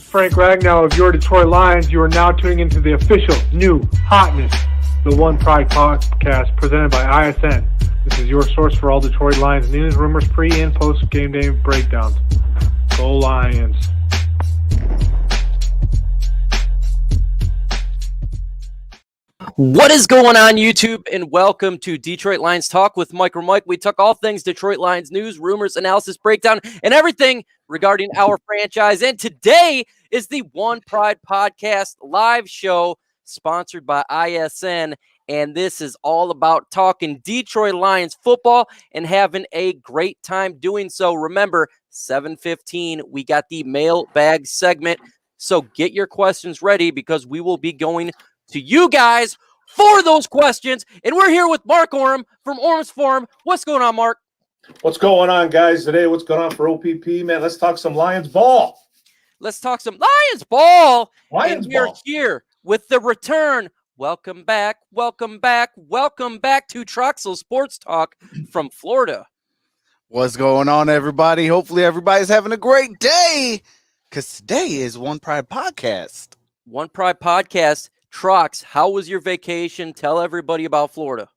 Frank Ragnow of your Detroit Lions. You are now tuning into the official new hotness, the One Pride podcast presented by ISN. This is your source for all Detroit Lions news, rumors, pre- and post-game day breakdowns. Go Lions. What is going on, YouTube, and welcome to Detroit Lions Talk with Mike or Mike. We talk all things Detroit Lions news, rumors, analysis, breakdown, and everything regarding our franchise. And today is the One Pride Podcast live show sponsored by ISN. And this is all about talking Detroit Lions football and having a great time doing so. Remember, 7:15, we got the mailbag segment. So get your questions ready because we will be going to you guys for those questions. And we're here with Mark Orem from Orem's Forum. What's going on, Mark? What's going on, guys, today? What's going on for OPP, man? Let's talk some Lions ball. Let's talk some Lions ball. Lions and we're ball. here with the return. Welcome back, welcome back, welcome back to Troxel Sports Talk from Florida. What's going on, everybody? Hopefully everybody's having a great day because today is One Pride Podcast. One Pride Podcast. Trox, how was your vacation? Tell everybody about Florida.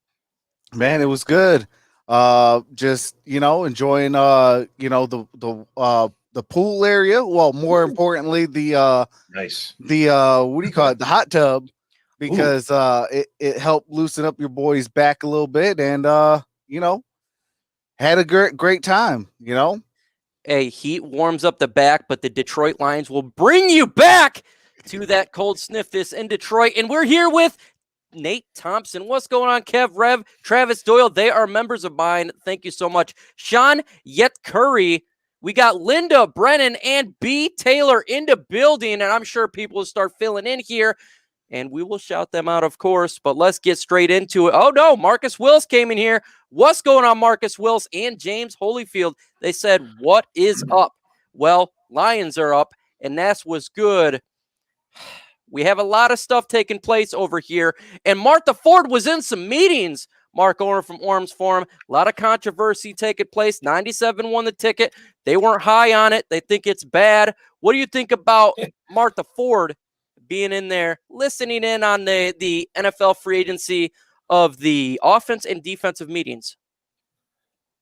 Man, it was good. Just, enjoying, the pool area. Well, more importantly, Nice. what do you call it? The hot tub, because it helped loosen up your boy's back a little bit and, had a great time, Hey, heat warms up the back, but the Detroit Lions will bring you back to that cold sniff this in Detroit. And we're here with Nate Thompson. What's going on, Kev, Rev, Travis Doyle? They are members of mine. Thank you so much. Sean Yet Curry. We got Linda Brennan and B. Taylor in the building, and I'm sure people will start filling in here, and we will shout them out, of course, but let's get straight into it. Oh, no, Marcus Wills came in here. What's going on, Marcus Wills and James Holyfield? They said, what is up? Well, Lions are up, and that was good. We have a lot of stuff taking place over here, and Martha Ford was in some meetings. Mark Orem from Orem's Forum. A lot of controversy taking place. 97 won the ticket. They weren't high on it. They think it's bad. What do you think about Martha Ford being in there, listening in on the NFL free agency of the offense and defensive meetings?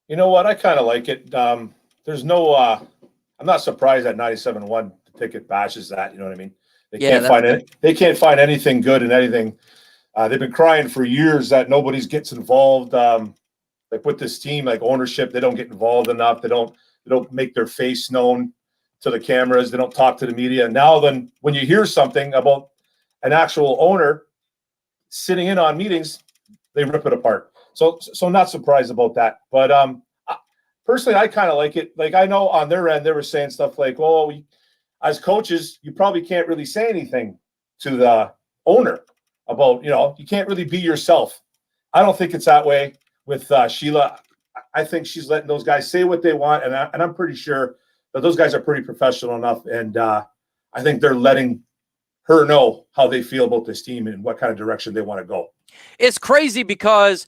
You know what? I kind of like it. There's no I'm not surprised that 97 won the ticket bashes that. You know what I mean? They can't find anything good in anything. They've been crying for years that nobody gets involved. Like with this team, like ownership, they don't get involved enough. They don't make their face known to the cameras. They don't talk to the media. Now then, when you hear something about an actual owner sitting in on meetings, they rip it apart. So not surprised about that. But personally, I kind of like it. Like I know on their end, they were saying stuff like, "Oh, as coaches, you probably can't really say anything to the owner about, you can't really be yourself." I don't think it's that way with Sheila. I think she's letting those guys say what they want, and I'm pretty sure that those guys are pretty professional enough, and I think they're letting her know how they feel about this team and what kind of direction they want to go. It's crazy because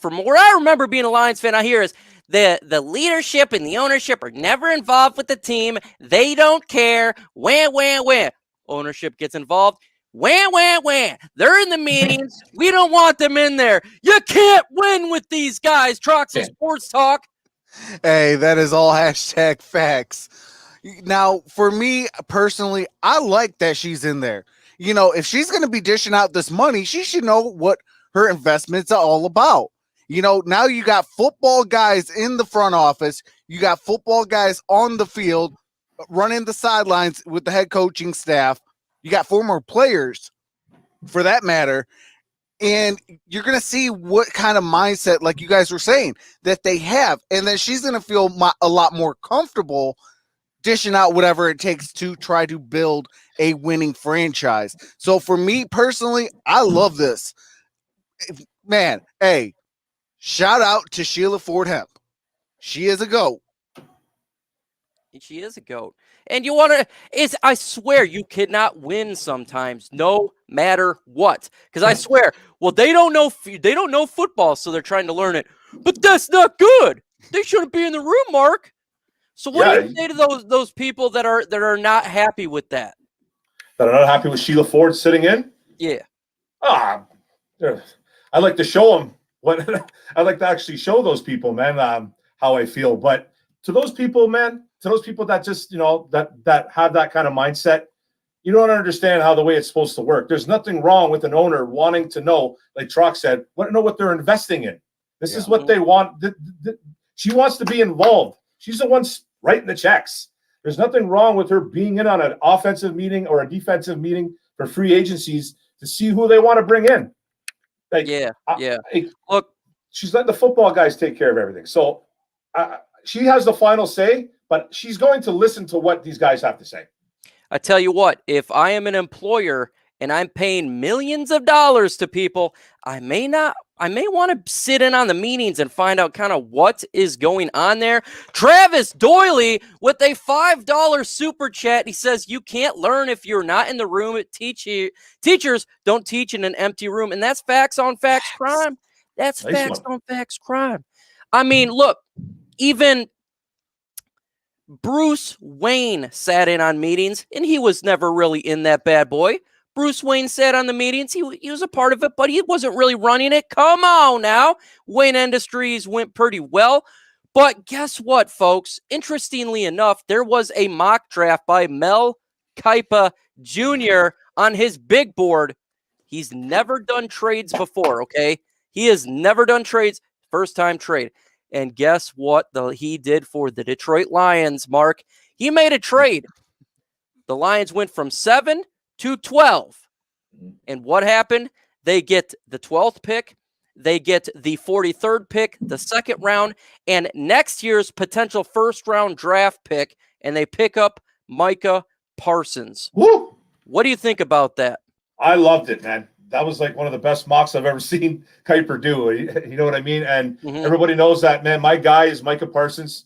from where I remember being a Lions fan, I hear is the leadership and the ownership are never involved with the team. They don't care. When ownership gets involved, when they're in the meetings. We don't want them in there. You can't win with these guys. Troxel Sports Talk. Hey, that is all hashtag facts. Now, for me personally, I like that she's in there. If she's going to be dishing out this money, she should know what her investments are all about. Now you got football guys in the front office. You got football guys on the field running the sidelines with the head coaching staff. You got former players, for that matter. And you're going to see what kind of mindset, like you guys were saying, that they have. And then she's going to feel a lot more comfortable dishing out whatever it takes to try to build a winning franchise. So for me personally, I love this. Man, hey, shout out to Sheila Ford Hemp. She is a GOAT. She is a GOAT. And you want to, I swear, you cannot win sometimes, no matter what. Because I swear, well, they don't know football, so they're trying to learn it. But that's not good. They shouldn't be in the room, Mark. So what do you say to those people that are not happy with that? That are not happy with Sheila Ford sitting in? Yeah. I like to show them what I like to actually show those people, man, how I feel. But to those people, man, to those people that just, that have that kind of mindset, you don't understand how the way it's supposed to work. There's nothing wrong with an owner wanting to know, like Trock said, want to know what they're investing in. This is what they want. She wants to be involved. She's the one writing the checks. There's nothing wrong with her being in on an offensive meeting or a defensive meeting for free agencies to see who they want to bring in. Like, Look, she's letting the football guys take care of everything. So she has the final say, but she's going to listen to what these guys have to say. I tell you what, if I am an employer and I'm paying millions of dollars to people, I may want to sit in on the meetings and find out kind of what is going on there. Travis Doyley with a $5 super chat. He says, you can't learn if you're not in the room. Teachers don't teach in an empty room. And that's facts on facts crime. That's nice facts on facts crime. I mean, look, even Bruce Wayne sat in on meetings, and he was never really in that bad boy. Bruce Wayne sat on the meetings. He was a part of it, but he wasn't really running it. Come on now. Wayne Industries went pretty well. But guess what, folks? Interestingly enough, there was a mock draft by Mel Kipa Jr. on his big board. He's never done trades before, okay? He has never done trades. First-time trade. And guess what he did for the Detroit Lions, Mark? He made a trade. The Lions went from 7 to 12. And what happened? They get the 12th pick. They get the 43rd pick, the second round, and next year's potential first-round draft pick, and they pick up Micah Parsons. Woo! What do you think about that? I loved it, man. That was like one of the best mocks I've ever seen Kuiper do. You know what I mean? And everybody knows that, man. My guy is Micah Parsons,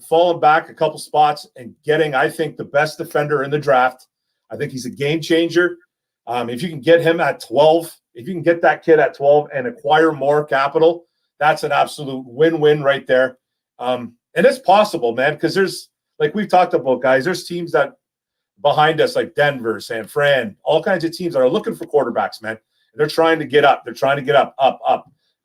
falling back a couple spots and getting, I think, the best defender in the draft. I think he's a game changer. If you can get him at 12, if you can get that kid at 12 and acquire more capital, that's an absolute win-win right there. And it's possible, man, because there's, like we've talked about, guys, there's teams that behind us, like Denver, San Fran, all kinds of teams that are looking for quarterbacks, man. And they're trying to get up. They're trying to get up.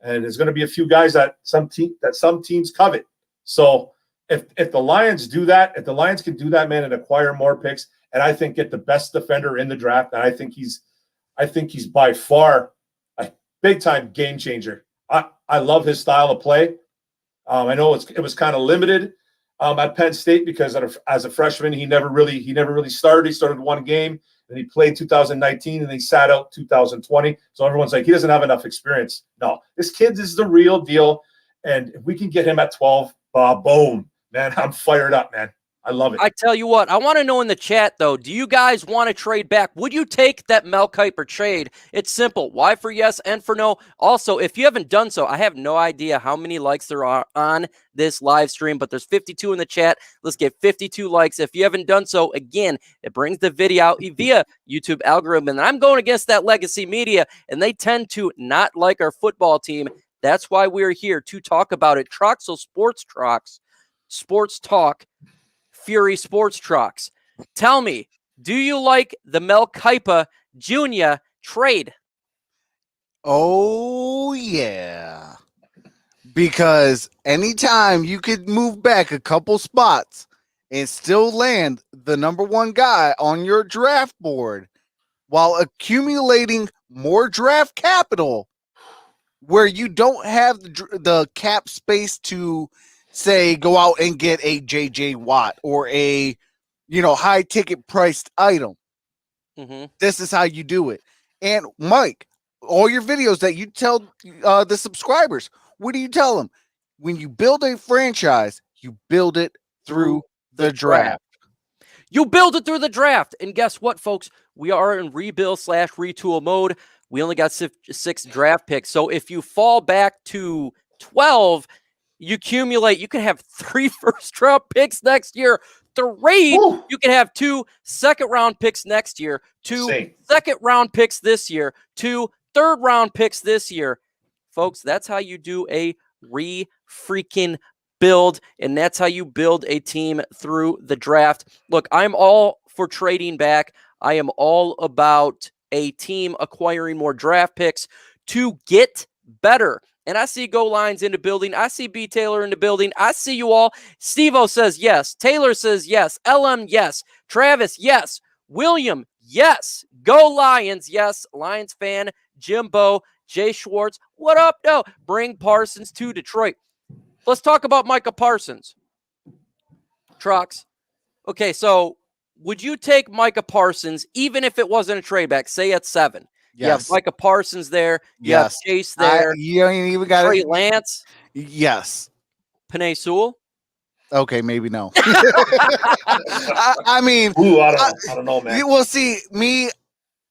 And there's going to be a few guys that some teams covet. So if the Lions do that, if the Lions can do that, man, and acquire more picks, and I think get the best defender in the draft, and I think he's by far a big time game changer. I love his style of play. I know it was kind of limited at Penn State because as a freshman, he never really started. He started one game, and he played 2019, and he sat out 2020. So everyone's like, he doesn't have enough experience. No, this kid is the real deal, and if we can get him at 12, boom, man, I'm fired up, man. I love it. I tell you what, I want to know in the chat, though, do you guys want to trade back? Would you take that Mel Kiper trade? It's simple. Y for yes, N for no. Also, if you haven't done so, I have no idea how many likes there are on this live stream, but there's 52 in the chat. Let's get 52 likes. If you haven't done so, again, it brings the video out via YouTube algorithm. And I'm going against that legacy media, and they tend to not like our football team. That's why we're here to talk about it. Troxel Sports Trox, Sports Talk, Fury Sports Trucks. Tell me, do you like the Mel Kipa Jr. trade? Oh, yeah. Because anytime you could move back a couple spots and still land the number one guy on your draft board while accumulating more draft capital where you don't have the cap space to say go out and get a JJ Watt or a high ticket priced item. This is how you do it. And Mike, all your videos that you tell the subscribers, what do you tell them? When you build a franchise, you build it through the draft. You build it through the draft. And guess what, folks? We are in rebuild/retool mode. We only got 6 draft picks. So if you fall back to 12, you accumulate, you can have 3 first-round picks next year. 3, you can have 2 second-round picks next year, 2 second-round picks this year, 2 third-round picks this year. Folks, that's how you do a freaking build, and that's how you build a team through the draft. Look, I'm all for trading back. I am all about a team acquiring more draft picks to get better. And I see Go Lions in the building. I see B. Taylor in the building. I see you all. Steve-O says yes. Taylor says yes. LM, yes. Travis, yes. William, yes. Go Lions, yes. Lions fan, Jimbo, Jay Schwartz. What up? No. Bring Parsons to Detroit. Let's talk about Micah Parsons. Trucks. Okay, so would you take Micah Parsons even if it wasn't a trade back? Say at 7. Yes. You have Micah Parsons there. You have Chase there. You ain't even got Trey Lance. Yes. Penei Sewell. Okay, maybe no. I mean, I don't know, man. You will see me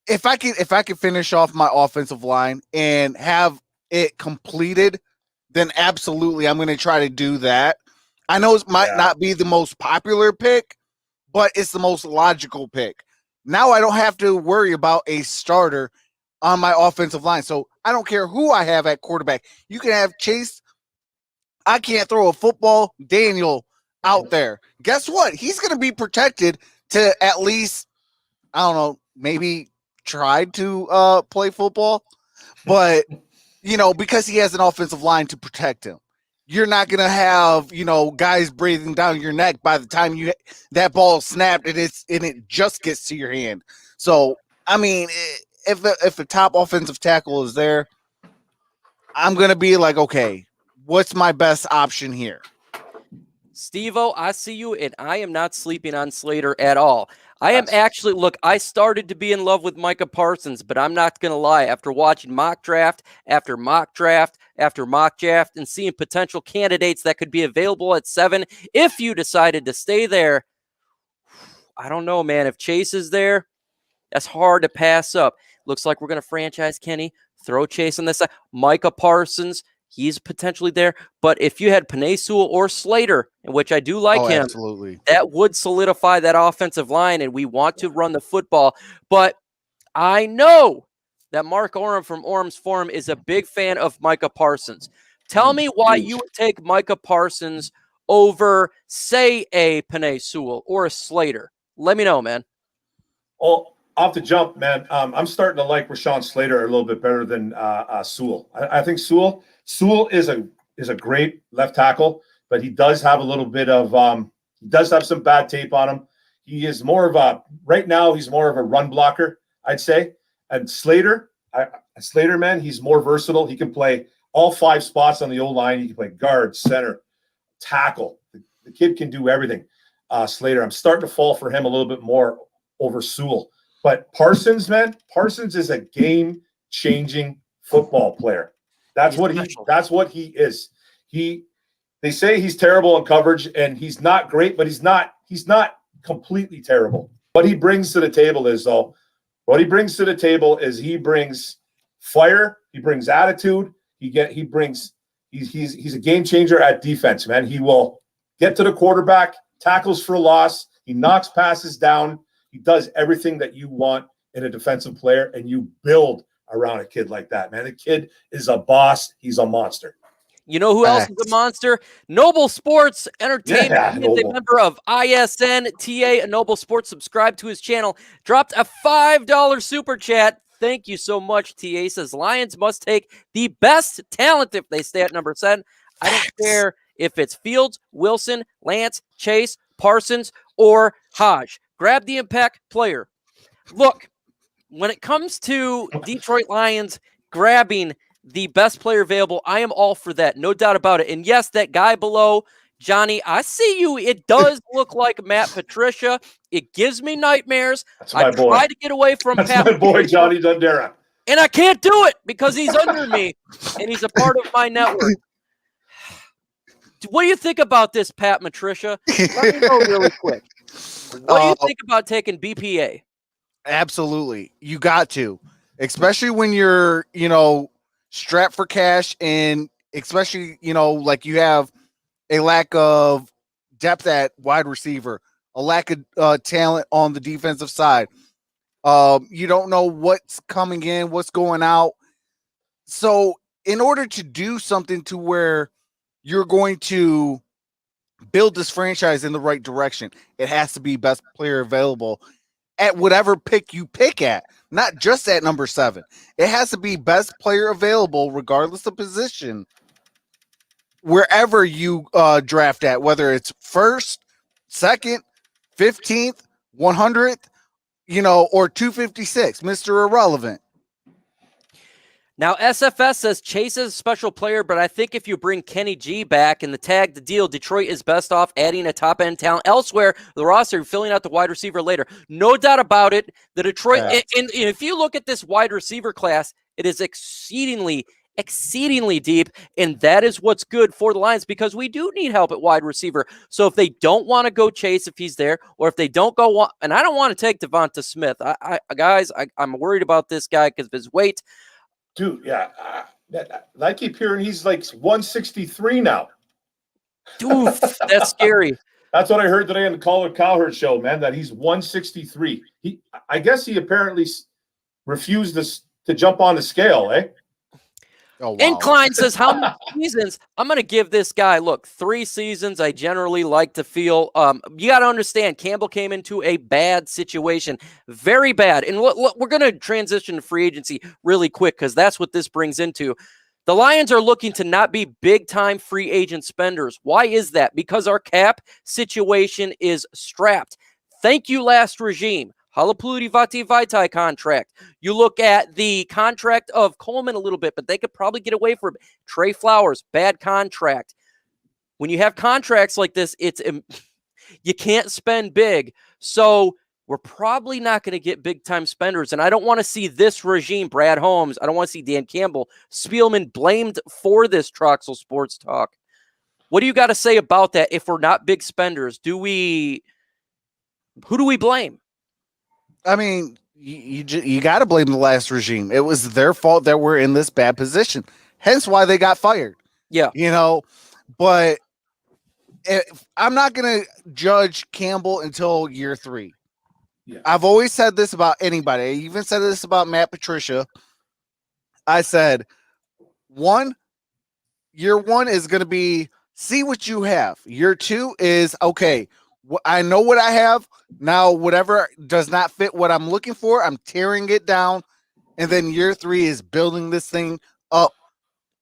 if I can finish off my offensive line and have it completed, then absolutely I'm going to try to do that. I know it might not be the most popular pick, but it's the most logical pick. Now I don't have to worry about a starter on my offensive line. So I don't care who I have at quarterback. You can have Chase. I can't throw a football. Daniel out there. Guess what? He's going to be protected to at least, I don't know, maybe try to play football. But, because he has an offensive line to protect him. You're not going to have, guys breathing down your neck by the time that ball snapped and it just gets to your hand. So, I mean, if the top offensive tackle is there, I'm going to be like, okay, what's my best option here? Steve-O, I see you, and I am not sleeping on Slater at all. I am actually, look, I started to be in love with Micah Parsons, but I'm not going to lie. After watching mock draft after mock draft after mock draft and seeing potential candidates that could be available at 7, if you decided to stay there, I don't know, man. If Chase is there, that's hard to pass up. Looks like we're going to franchise Kenny, throw Chase on this side. Micah Parsons, he's potentially there. But if you had Penei Sewell or Slater, which I do like him, absolutely, that would solidify that offensive line, and we want to run the football. But I know that Mark Orem from Orem's Forum is a big fan of Micah Parsons. Tell me why you would take Micah Parsons over, say, a Penei Sewell or a Slater. Let me know, man. Well, off the jump, man, I'm starting to like Rashawn Slater a little bit better than Sewell. I think Sewell is a great left tackle, but he does have a little bit of he does have some bad tape on him. He is more of a right now. He's more of a run blocker, I'd say. And Slater, man, he's more versatile. He can play all 5 spots on the O-line. He can play guard, center, tackle. The kid can do everything. Slater, I'm starting to fall for him a little bit more over Sewell. But Parsons, man, Parsons is a game-changing football player. That's what he is. They say he's terrible in coverage, and he's not great, but he's not completely terrible. What he brings to the table is he brings fire, he brings attitude, he's a game changer at defense, man. He will get to the quarterback, tackles for loss, he knocks passes down, he does everything that you want in a defensive player, and you build around a kid like that, man. The kid is a boss, he's a monster. You know who else is a monster? Noble Sports Entertainment. Yeah, he is a member of ISN TA. Noble Sports. Subscribe to his channel. Dropped a $5 super chat. Thank you so much, TA. Says Lions must take the best talent if they stay at number 7. I don't care if it's Fields, Wilson, Lance, Chase, Parsons, or Hodge. Grab the impact player. Look, when it comes to Detroit Lions grabbing the best player available, I am all for that. No doubt about it. And yes, that guy below, Johnny, I see you. It does look like Matt Patricia. It gives me nightmares. I try to get away from That's Pat my boy, Patricia, Johnny Dundera. and I can't do it because he's under me and he's a part of my network. What do you think about this, Pat Patricia? Let me know really quick. What do you think about taking BPA? Absolutely. You got to. Especially when you're, strapped for cash, and especially, like you have a lack of depth at wide receiver, a lack of talent on the defensive side. You don't know what's coming in, what's going out. So in order to do something to where you're going to build this franchise in the right direction, it has to be best player available at whatever pick you pick at, not just at number 7. It has to be best player available, regardless of position, wherever you draft at, whether it's first, second, 15th, 100th, or 256, Mr. Irrelevant. Now, SFS says Chase is a special player, but I think if you bring Kenny G back and the deal, Detroit is best off adding a top-end talent elsewhere. The roster, filling out the wide receiver later. No doubt about it. The Detroit, and if you look at this wide receiver class, it is exceedingly deep, and that is what's good for the Lions because we do need help at wide receiver. So if they don't want to go Chase if he's there, or if they don't go, and I don't want to take Devonta Smith. I'm worried about this guy because of his weight. Dude, yeah. I keep hearing he's like 163 now. Dude, that's scary. That's what I heard today on the Colin Cowherd show, man, that he's 163. I guess he apparently refused to jump on the scale, eh? Oh, wow. Incline says, how many seasons? I'm going to give this guy, 3 seasons. I generally like to feel, you got to understand, Campbell came into a bad situation, very bad. And we're going to transition to free agency really quick because that's what this brings into. The Lions are looking to not be big-time free agent spenders. Why is that? Because our cap situation is strapped. Thank you, last regime. Halapuluti Vati Vaitai contract. You look at the contract of Coleman a little bit, but they could probably get away from it. Trey Flowers, bad contract. When you have contracts like this, you can't spend big. So we're probably not going to get big-time spenders. And I don't want to see this regime, Brad Holmes, I don't want to see Dan Campbell, Spielman blamed for this Troxel Sports Talk. What do you got to say about that if we're not big spenders? Who do we blame? I mean, you got to blame the last regime. It was their fault that we're in this bad position. Hence why they got fired. Yeah. But I'm not going to judge Campbell until year 3. Yeah. I've always said this about anybody. I even said this about Matt Patricia. I said, year 1 is going to be see what you have. Year 2 is, okay, I know what I have. Now, whatever does not fit what I'm looking for, I'm tearing it down. And then year 3 is building this thing up.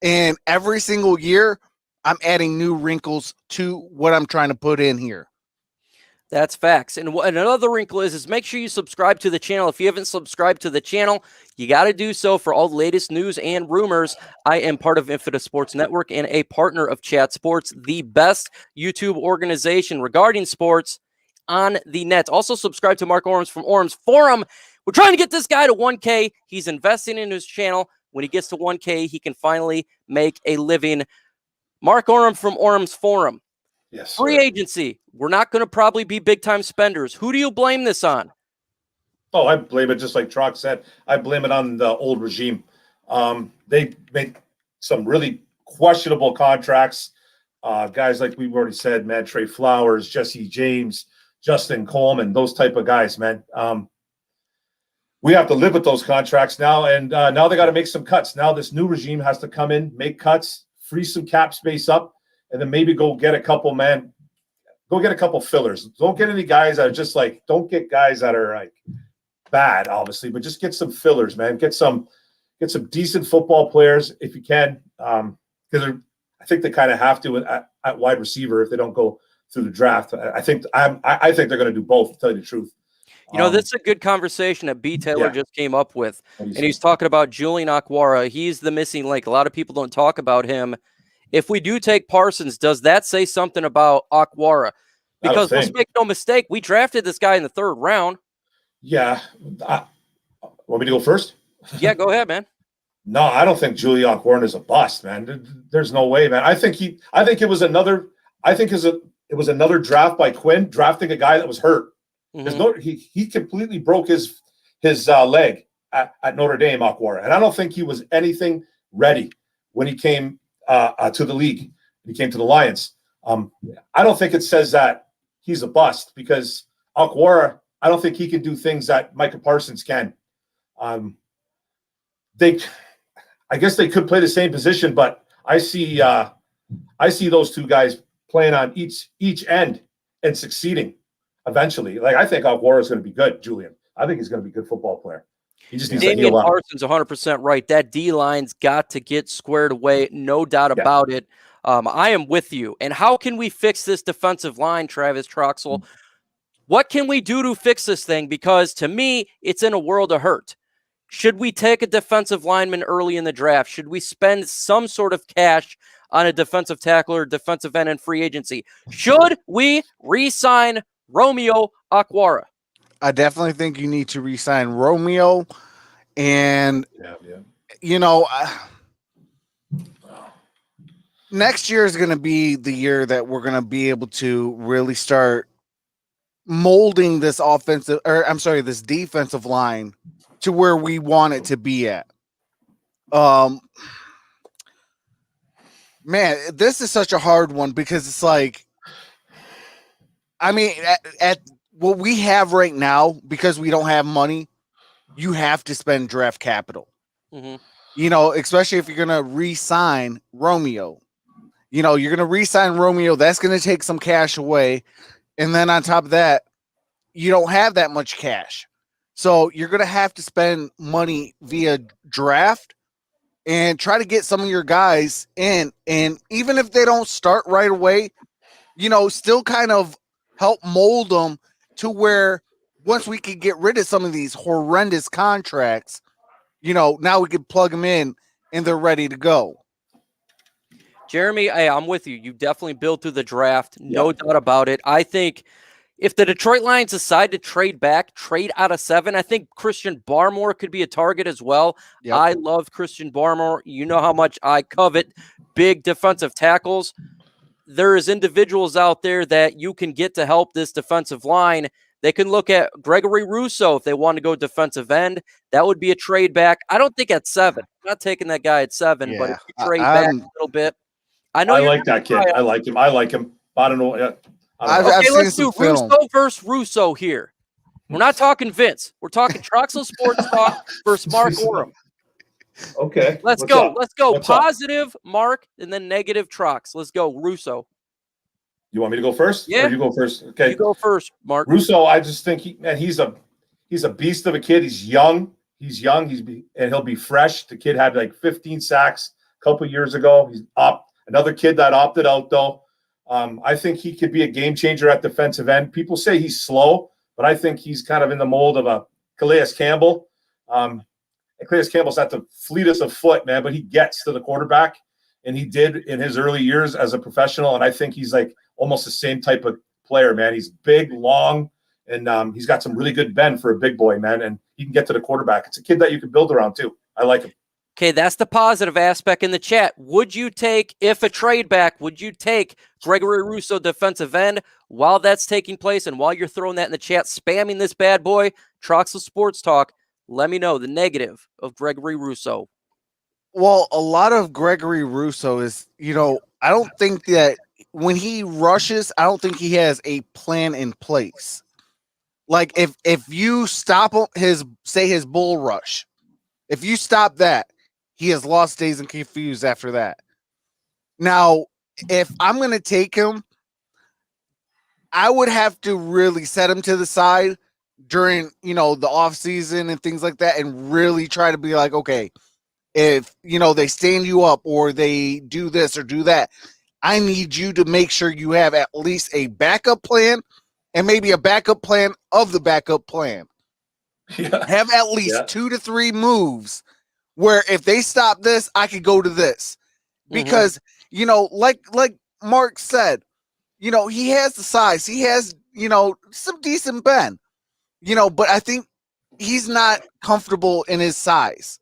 And every single year, I'm adding new wrinkles to what I'm trying to put in here. That's facts. And another wrinkle is make sure you subscribe to the channel. If you haven't subscribed to the channel, you got to do so for all the latest news and rumors. I am part of Infidus Sports Network and a partner of Chat Sports, the best YouTube organization regarding sports on the net. Also subscribe to Mark Orams from Orams Forum. We're trying to get this guy to 1K. He's investing in his channel. When he gets to 1K, he can finally make a living. Mark Orams from Orams Forum. Yes. Free agency. We're not going to probably be big-time spenders. Who do you blame this on? Oh, I blame it just like Trox said. I blame it on the old regime. They made some really questionable contracts. Guys like we've already said, man, Trey Flowers, Jesse James, Justin Coleman, those type of guys, man. We have to live with those contracts now, and now they got to make some cuts. Now this new regime has to come in, make cuts, free some cap space up, and then maybe go get a couple fillers. Don't get any guys that are just don't get guys that are bad, obviously, but just get some fillers, man. Get some decent football players if you can, because I think they kind of have to at wide receiver if they don't go through the draft. I think they're going to do both, to tell you the truth. This is a good conversation that B. Taylor just came up with, and he's talking about Julian Okwara. He's the missing link. A lot of people don't talk about him. If we do take Parsons, does that say something about Okwara? Because let's make no mistake, we drafted this guy in the 3rd round. Yeah. Want me to go first? Yeah, go ahead, man. No, I don't think Julian Okwara is a bust, man. There's no way, man. I think it was another draft by Quinn, drafting a guy that was hurt. Mm-hmm. He completely broke his leg at Notre Dame, Okwara, and I don't think he was anything ready when he came to the league. He came to the Lions. I don't think it says that he's a bust because Okwara, I don't think he can do things that Micah Parsons can. I guess they could play the same position, but I see those two guys playing on each end and succeeding eventually. Like, I think Aguara is going to be good, Julian. I think he's going to be a good football player. He just needs to heal up. Parsons 100% right. That D-line's got to get squared away, no doubt about it. I am with you. And how can we fix this defensive line, Travis Troxel? What can we do to fix this thing? Because to me, it's in a world of hurt. Should we take a defensive lineman early in the draft? Should we spend some sort of cash on a defensive tackle or defensive end in free agency? Should we re-sign Romeo Okwara? I definitely think you need to re-sign Romeo. And, next year is going to be the year that we're going to be able to really start molding this this defensive line to where we want it to be at. Man, this is such a hard one because it's like, I mean, at what we have right now, because we don't have money, you have to spend draft capital. Especially if you're going to re-sign Romeo. You're going to re-sign Romeo. That's going to take some cash away. And then on top of that, you don't have that much cash. So you're going to have to spend money via draft and try to get some of your guys in. And even if they don't start right away, still kind of help mold them to where once we can get rid of some of these horrendous contracts, now we can plug them in and they're ready to go. Jeremy, I'm with you. You definitely build through the draft. No doubt about it. I think if the Detroit Lions decide to trade out of 7, I think Christian Barmore could be a target as well. Yep. I love Christian Barmore. You know how much I covet big defensive tackles. There is individuals out there that you can get to help this defensive line. They can look at Gregory Rousseau if they want to go defensive end. That would be a trade back. I don't think at 7. I'm not taking that guy at 7, but if you trade back a little bit. I like that kid. I like him. I don't know. Okay, let's do Rousseau versus Rousseau here. We're not talking Vince. We're talking Troxel Sports Talk versus Mark Orem. Okay. Let's go. Let's go. What's positive, up? Mark, and then negative Trox. Let's go. Russo. You want me to go first? Yeah. Or you go first. Okay. You go first, Mark. Russo, I just think he's a beast of a kid. He's young. And he'll be fresh. The kid had like 15 sacks a couple years ago. He's up. Another kid that opted out though. I think he could be a game changer at defensive end. People say he's slow, but I think he's kind of in the mold of a Calais Campbell. Calais Campbell's not the fleetest of foot, man, but he gets to the quarterback, and he did in his early years as a professional. And I think he's like almost the same type of player, man. He's big, long, and he's got some really good bend for a big boy, man. And he can get to the quarterback. It's a kid that you can build around too. I like him. Okay, that's the positive aspect in the chat. Would you take Gregory Rousseau defensive end while that's taking place? And while you're throwing that in the chat, spamming this bad boy, Troxel Sports Talk, let me know the negative of Gregory Rousseau. Well, a lot of Gregory Rousseau is, I don't think that when he rushes, I don't think he has a plan in place. Like if you stop his bull rush, if you stop that, he has lost days and confused after that. Now, if I'm going to take him, I would have to really set him to the side during, the off season and things like that, and really try to be like, okay, if, they stand you up or they do this or do that, I need you to make sure you have at least a backup plan and maybe a backup plan of the backup plan. Yeah. Have at least 2 to 3 moves where if they stop this, I could go to this. Because, like Mark said, he has the size. He has, some decent bend. But I think he's not comfortable in his size.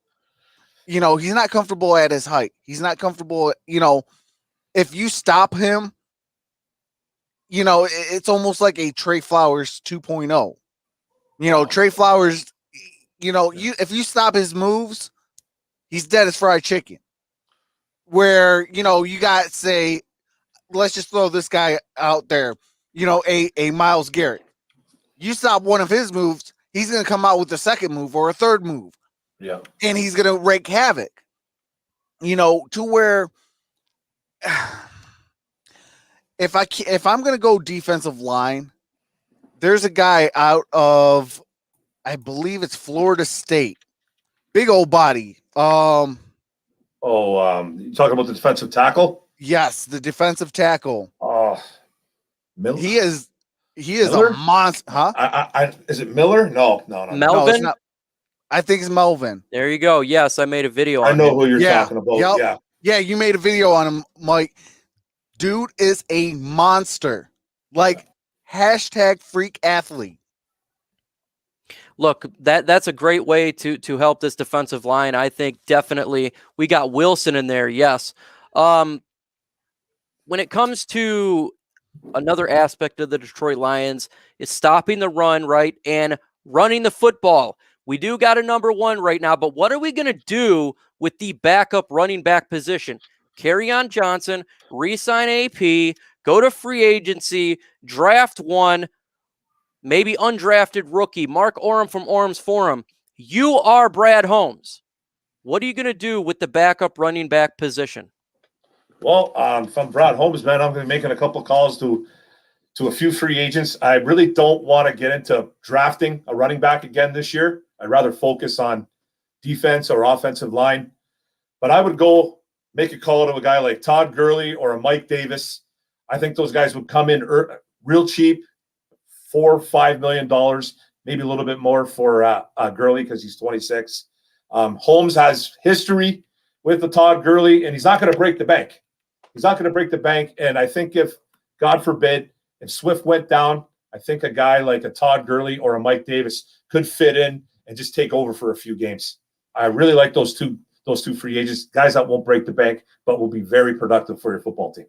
He's not comfortable at his height. He's not comfortable, if you stop him, it's almost like a Trey Flowers 2.0. Trey Flowers, if you stop his moves, he's dead as fried chicken. Where, you got, say, let's just throw this guy out there, a Myles Garrett. You stop one of his moves, he's going to come out with a second move or a third move. Yeah. And he's going to wreak havoc. To where if I'm going to go defensive line, there's a guy out of, I believe it's Florida State, big old body. You talking about the defensive tackle? Yes, the defensive tackle. Miller? He is Miller? a monster, huh? Is it Miller? No. Melvin? No, it's not. I think it's Melvin. There you go. Yes, I made a video on I know him. who you're talking about. Yep. Yeah. Yeah, you made a video on him, Mike. Dude is a monster. Like, hashtag freak athlete. Look, that's a great way to help this defensive line. I think definitely we got Wilson in there. Yes. When it comes to another aspect of the Detroit Lions is stopping the run, right, and running the football. We do got a number one right now, but what are we going to do with the backup running back position? Kerryon Johnson, re-sign AP, go to free agency, draft one, maybe undrafted rookie, Mark Orem from Orem's Forum. You are Brad Holmes. What are you going to do with the backup running back position? Well, from Brad Holmes, man, I'm going to be making a couple calls to a few free agents. I really don't want to get into drafting a running back again this year. I'd rather focus on defense or offensive line. But I would go make a call to a guy like Todd Gurley or a Mike Davis. I think those guys would come in real cheap, $4 or $5 million, maybe a little bit more for Gurley because he's 26. Holmes has history with the Todd Gurley, and he's not going to break the bank. He's not going to break the bank. And I think if, God forbid, if Swift went down, I think a guy like a Todd Gurley or a Mike Davis could fit in and just take over for a few games. I really like those two free agents, guys that won't break the bank, but will be very productive for your football team.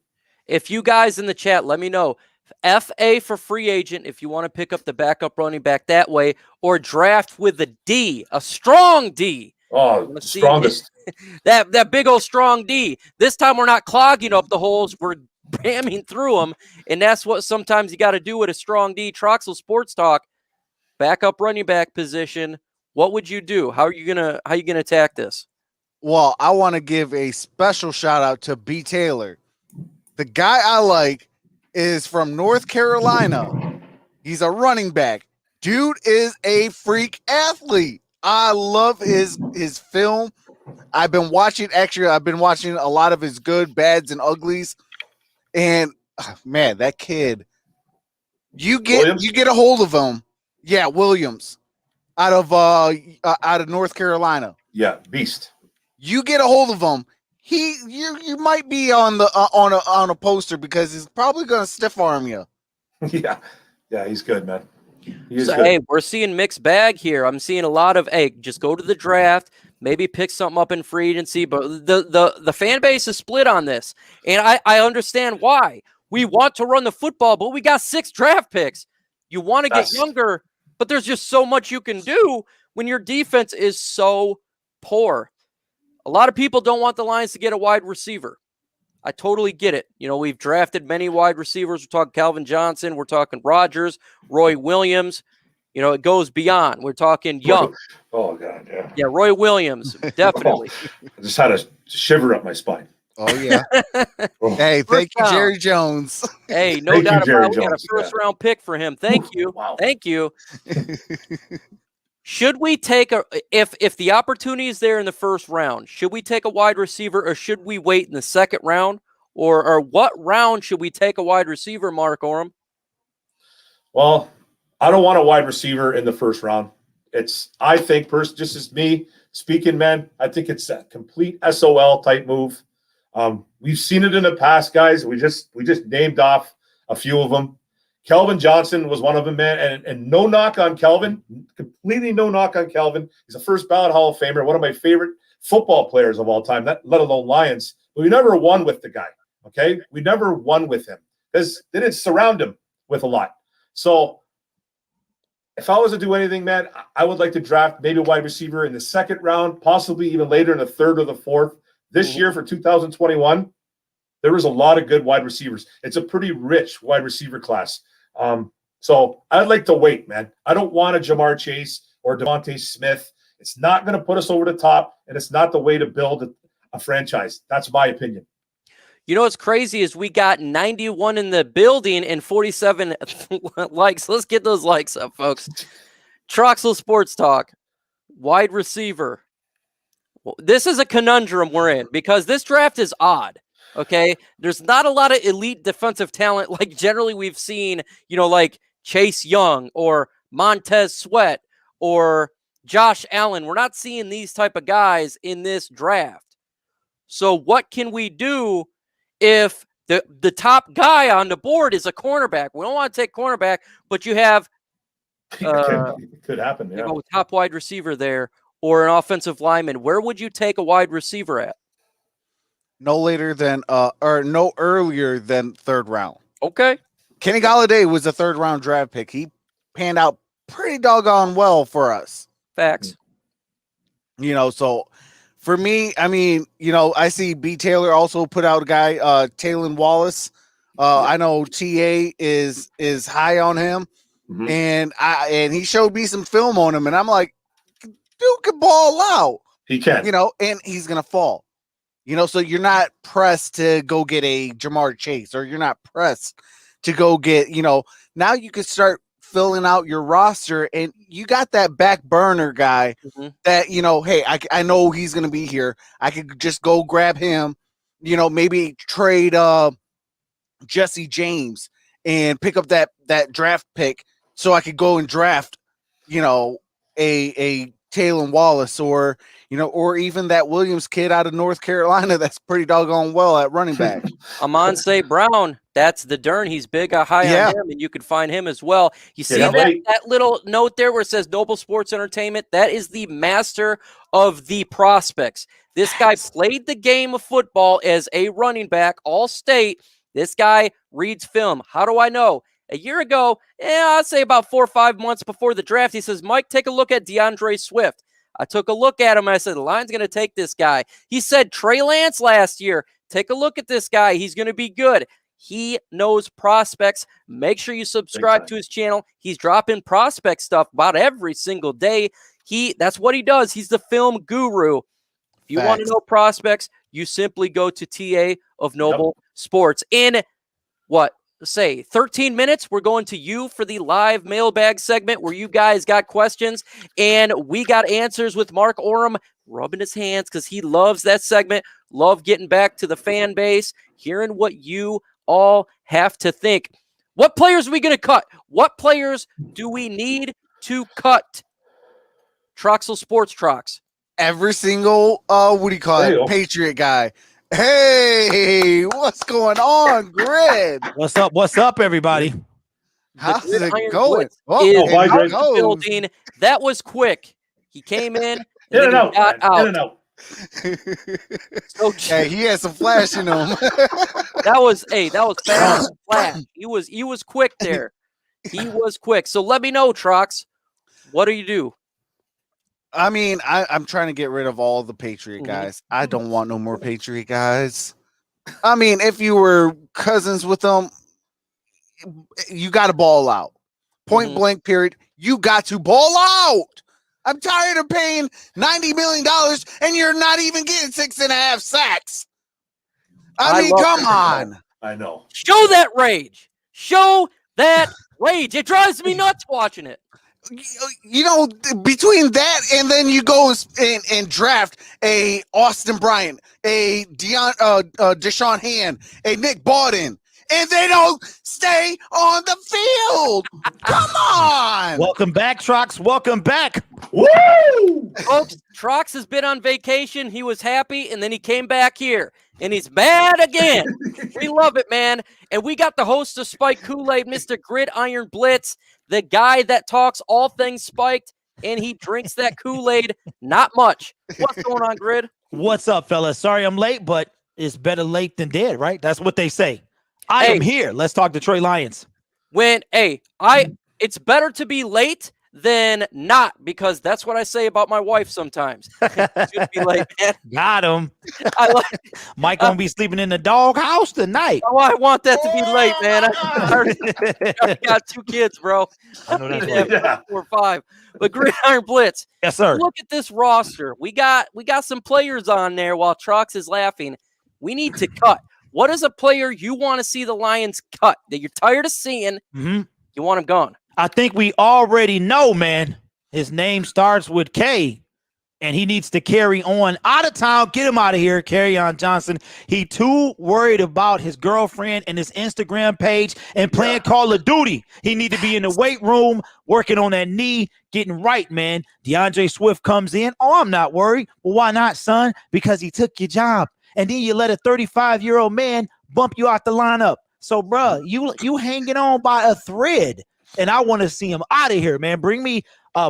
If you guys in the chat, let me know. FA for free agent if you want to pick up the backup running back that way, or draft with a D, a strong D. Oh, strongest. That big old strong D. This time we're not clogging up the holes. We're ramming through them, and that's what sometimes you got to do with a strong D. Troxel Sports Talk, backup running back position. What would you do? How are you gonna attack this? Well, I want to give a special shout out to B. Taylor. The guy I like is from North Carolina. He's a running back. Dude is a freak athlete. I love his film. I've been watching a lot of his good, bads, and uglies. And man, that kid, you get a hold of him. Yeah, Williams, out of North Carolina. Yeah, beast. You get a hold of him. You might be on the on a poster because he's probably gonna stiff arm you. Yeah, he's good, man. Hey, we're seeing mixed bag here. I'm seeing a lot of just go to the draft, maybe pick something up in free agency. But the fan base is split on this, and I understand why. We want to run the football, but we got 6 draft picks. You want to get younger, but there's just so much you can do when your defense is so poor. A lot of people don't want the Lions to get a wide receiver. I totally get it. You know, we've drafted many wide receivers. We're talking Calvin Johnson. We're talking Rodgers, Roy Williams. You know, it goes beyond. We're talking Young. Oh, God, yeah. Yeah, Roy Williams, definitely. I just had a shiver up my spine. Oh, yeah. Hey, thank you, Jerry Jones. Hey, no doubt about it. We got a first-round pick for him. Thank you. Wow. Thank you. Should we take if the opportunity is there in the first round, should we take a wide receiver or should we wait in the second round? Or what round should we take a wide receiver, Mark Orem? Well, I don't want a wide receiver in the first round. I think just as me speaking, man, I think it's a complete SOL type move. We've seen it in the past, guys. We just named off a few of them. Kelvin Johnson was one of them, man. And no knock on Kelvin, completely no knock on Kelvin. He's a first ballot Hall of Famer, one of my favorite football players of all time, let alone Lions. But we never won with the guy, okay? We never won with him because they didn't surround him with a lot. So if I was to do anything, man, I would like to draft maybe a wide receiver in the second round, possibly even later in the third or the fourth. This year for 2021, there was a lot of good wide receivers. It's a pretty rich wide receiver class. So I'd like to wait, man. I don't want a Jamar Chase or Devontae Smith. It's not going to put us over the top, and it's not the way to build a franchise. That's my opinion. You know what's crazy is we got 91 in the building and 47 likes. Let's get those likes up, folks. Troxel Sports Talk, wide receiver. Well, this is a conundrum we're in because this draft is odd. Okay, there's not a lot of elite defensive talent like generally we've seen, like Chase Young or Montez Sweat or Josh Allen. We're not seeing these type of guys in this draft. So what can we do if the top guy on the board is a cornerback? We don't want to take cornerback, but you have could happen. Yeah, a top wide receiver there or an offensive lineman. Where would you take a wide receiver at? No later than or no earlier than 3rd round. Okay. Kenny Golladay was a 3rd round draft pick. He panned out pretty doggone well for us. Facts. So for me, I mean, I see B. Taylor also put out a guy, Taylon Wallace. I know TA is high on him, and he showed me some film on him, and I'm like, dude can ball out. He can, and he's gonna fall. So you're not pressed to go get a Jamar Chase, or you're not pressed to go get, now you could start filling out your roster, and you got that back burner guy that, hey, I know he's going to be here. I could just go grab him, maybe trade Jesse James and pick up that draft pick so I could go and draft, a Taylon Wallace or even that Williams kid out of North Carolina that's pretty doggone well at running back. Amon-Ra Brown, that's the Dern. He's big, high on him, and you can find him as well. You see that little note there where it says Noble Sports Entertainment? That is the master of the prospects. This guy played the game of football as a running back, all-state. This guy reads film. How do I know? A year ago, I'd say about 4 or 5 months before the draft, he says, Mike, take a look at DeAndre Swift. I took a look at him. And I said, the line's going to take this guy. He said, Trey Lance last year. Take a look at this guy. He's going to be good. He knows prospects. Make sure you subscribe to his channel. He's dropping prospect stuff about every single day. That's what he does. He's the film guru. If you want to know prospects, you simply go to TA of Noble Sports. In 13 minutes, we're going to you for the live mailbag segment where you guys got questions and we got answers with Mark Oram rubbing his hands because he loves that segment. Love getting back to the fan base, hearing what you all have to think. What players are we going to cut? What players do we need to cut? Troxel Sports Trox. Every single, Patriot guy. Hey, what's going on, Grid? What's up, everybody? How's it going? Building. That was quick. He came in and got out. Hey, he had some flash in him. That was fast flash. He was quick there. He was quick. So let me know, Trox. What do you do? I mean, I'm trying to get rid of all the Patriot guys. I don't want no more Patriot guys. I mean, if you were cousins with them, you got to ball out. Point blank, period. You got to ball out. I'm tired of paying $90 million and you're not even getting 6.5 sacks. I mean, come on. I know. Show that rage. Show that rage. It drives me nuts watching it. Between that and then you go and draft a Austin Bryant, a Deshaun Hand, a Nick Bawden, and they don't stay on the field. Come on. Welcome back, Trox. Welcome back. Woo! Folks, Trox has been on vacation. He was happy, and then he came back here, and he's mad again. We love it, man. And we got the host of Spike Kool-Aid, Mr. Gridiron Blitz, the guy that talks all things spiked, and he drinks that Kool-Aid not much. What's going on, Grid? What's up, fellas? Sorry I'm late, but it's better late than dead, right? That's what they say. I am here. Let's talk Detroit Lions. It's better to be late than not, because that's what I say about my wife sometimes. Should be late, man. Got him. Mike gonna be sleeping in the doghouse tonight. Oh, I want that to be late, man. I already got 2 kids, bro. I need to have 4 or 5. But Gridiron Blitz. Yes, sir. Look at this roster. We got some players on there while Trox is laughing. We need to cut. What is a player you want to see the Lions cut that you're tired of seeing? Mm-hmm. You want him gone? I think we already know, man. His name starts with K, and he needs to carry on out of town. Get him out of here, Kerryon Johnson. He too worried about his girlfriend and his Instagram page and playing Call of Duty. He need to be in the weight room, working on that knee, getting right, man. DeAndre Swift comes in. Oh, I'm not worried. Well, why not, son? Because he took your job. And then you let a 35-year-old man bump you out the lineup. So, bro, you hanging on by a thread. And I want to see him out of here, man. Bring me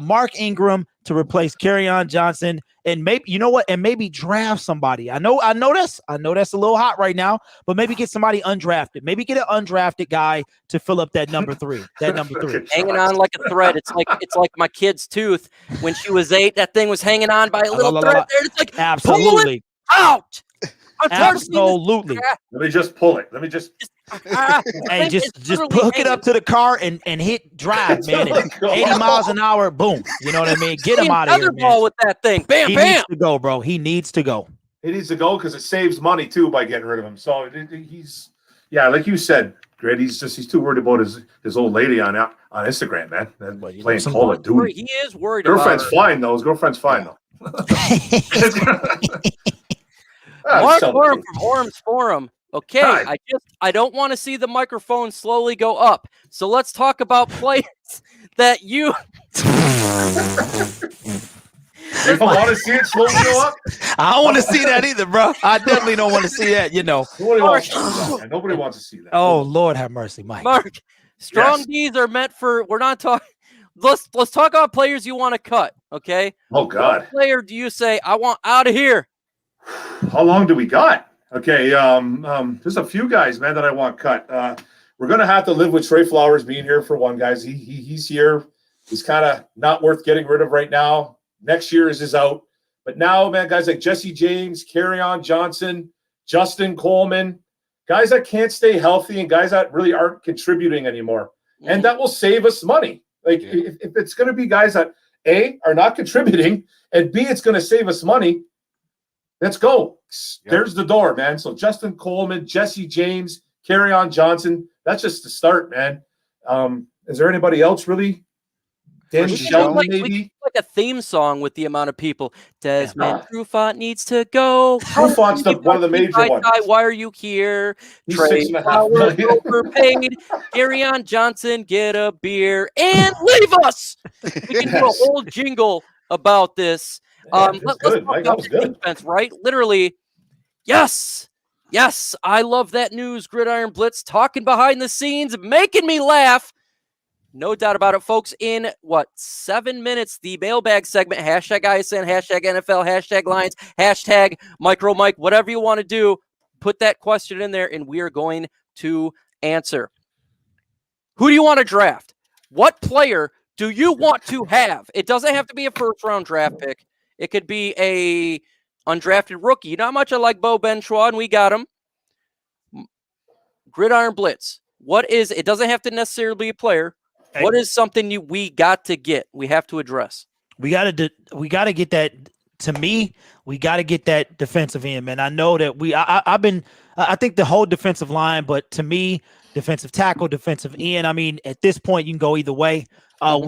Mark Ingram to replace Kerryon Johnson, and maybe, you know what, and maybe draft somebody. I know that's a little hot right now, but maybe get somebody undrafted. Maybe get an undrafted guy to fill up that number 3. Hanging on like a thread. It's like my kid's tooth when she was 8. That thing was hanging on by a little thread there. It's like, absolutely pull it out. Absolutely. Let me just pull it. Let me just hey, just hook it up to the car and hit drive, man. 80 miles an hour, boom. You know what I mean? Get him out of here, man. Ball with that thing. Bam, he needs to go, bro. He needs to go. He needs to go because it saves money too by getting rid of him. So he's like you said, Grit. He's too worried about his old lady on Instagram, man. Playing Call of Duty. He is worried. Girlfriend's fine though. His girlfriend's fine though. Mark Orem from Orem's Forum. Okay, I don't want to see the microphone slowly go up. So let's talk about players that you don't want to see it slowly go up. I don't want to see that either, bro. I definitely don't want to see that. You know, nobody wants to see that. Oh, Lord, have mercy, Mike. Mark, strong D's are meant for. We're not talking. Let's talk about players you want to cut. Okay. Oh God. What player do you say I want out of here? How long do we got? Okay, there's a few guys, man, that I want cut. We're gonna have to live with Trey Flowers being here for one, guys. He's here. He's kind of not worth getting rid of right now. Next year is his out. But now, man, guys like Jesse James, Kerryon Johnson, Justin Coleman, guys that can't stay healthy and guys that really aren't contributing anymore. Mm-hmm. And that will save us money. Like if it's gonna be guys that A, are not contributing, and B, it's gonna save us money. Let's go. Yep. There's the door, man. So Justin Coleman, Jesse James, Kerryon Johnson. That's just the start, man. Is there anybody else really? Dan Shelton, maybe? Like a theme song with the amount of people. Desmond Trufant needs to go. Trufont's one of the major ones. Why are you here? He's Trey Flowers overpaid. Kerryon Johnson, get a beer and leave us. We can do a whole jingle about this. Let's talk about the defense, right? Literally, yes. I love that news. Gridiron Blitz talking behind the scenes, making me laugh. No doubt about it, folks. In 7 minutes, the mailbag segment, hashtag ISN, hashtag NFL, hashtag Lions, hashtag Micro Mike, whatever you want to do, put that question in there and we are going to answer. Who do you want to draft? What player do you want to have? It doesn't have to be a first-round draft pick. It could be a undrafted rookie. You know how much I like Bo Benchois, and we got him. Gridiron Blitz. What is? It doesn't have to necessarily be a player. Hey. What is something we got to get? We have to address. We got to get that. To me, we got to get that defensive end, man. I know that I think the whole defensive line, but to me, defensive tackle, defensive end. I mean, at this point, you can go either way.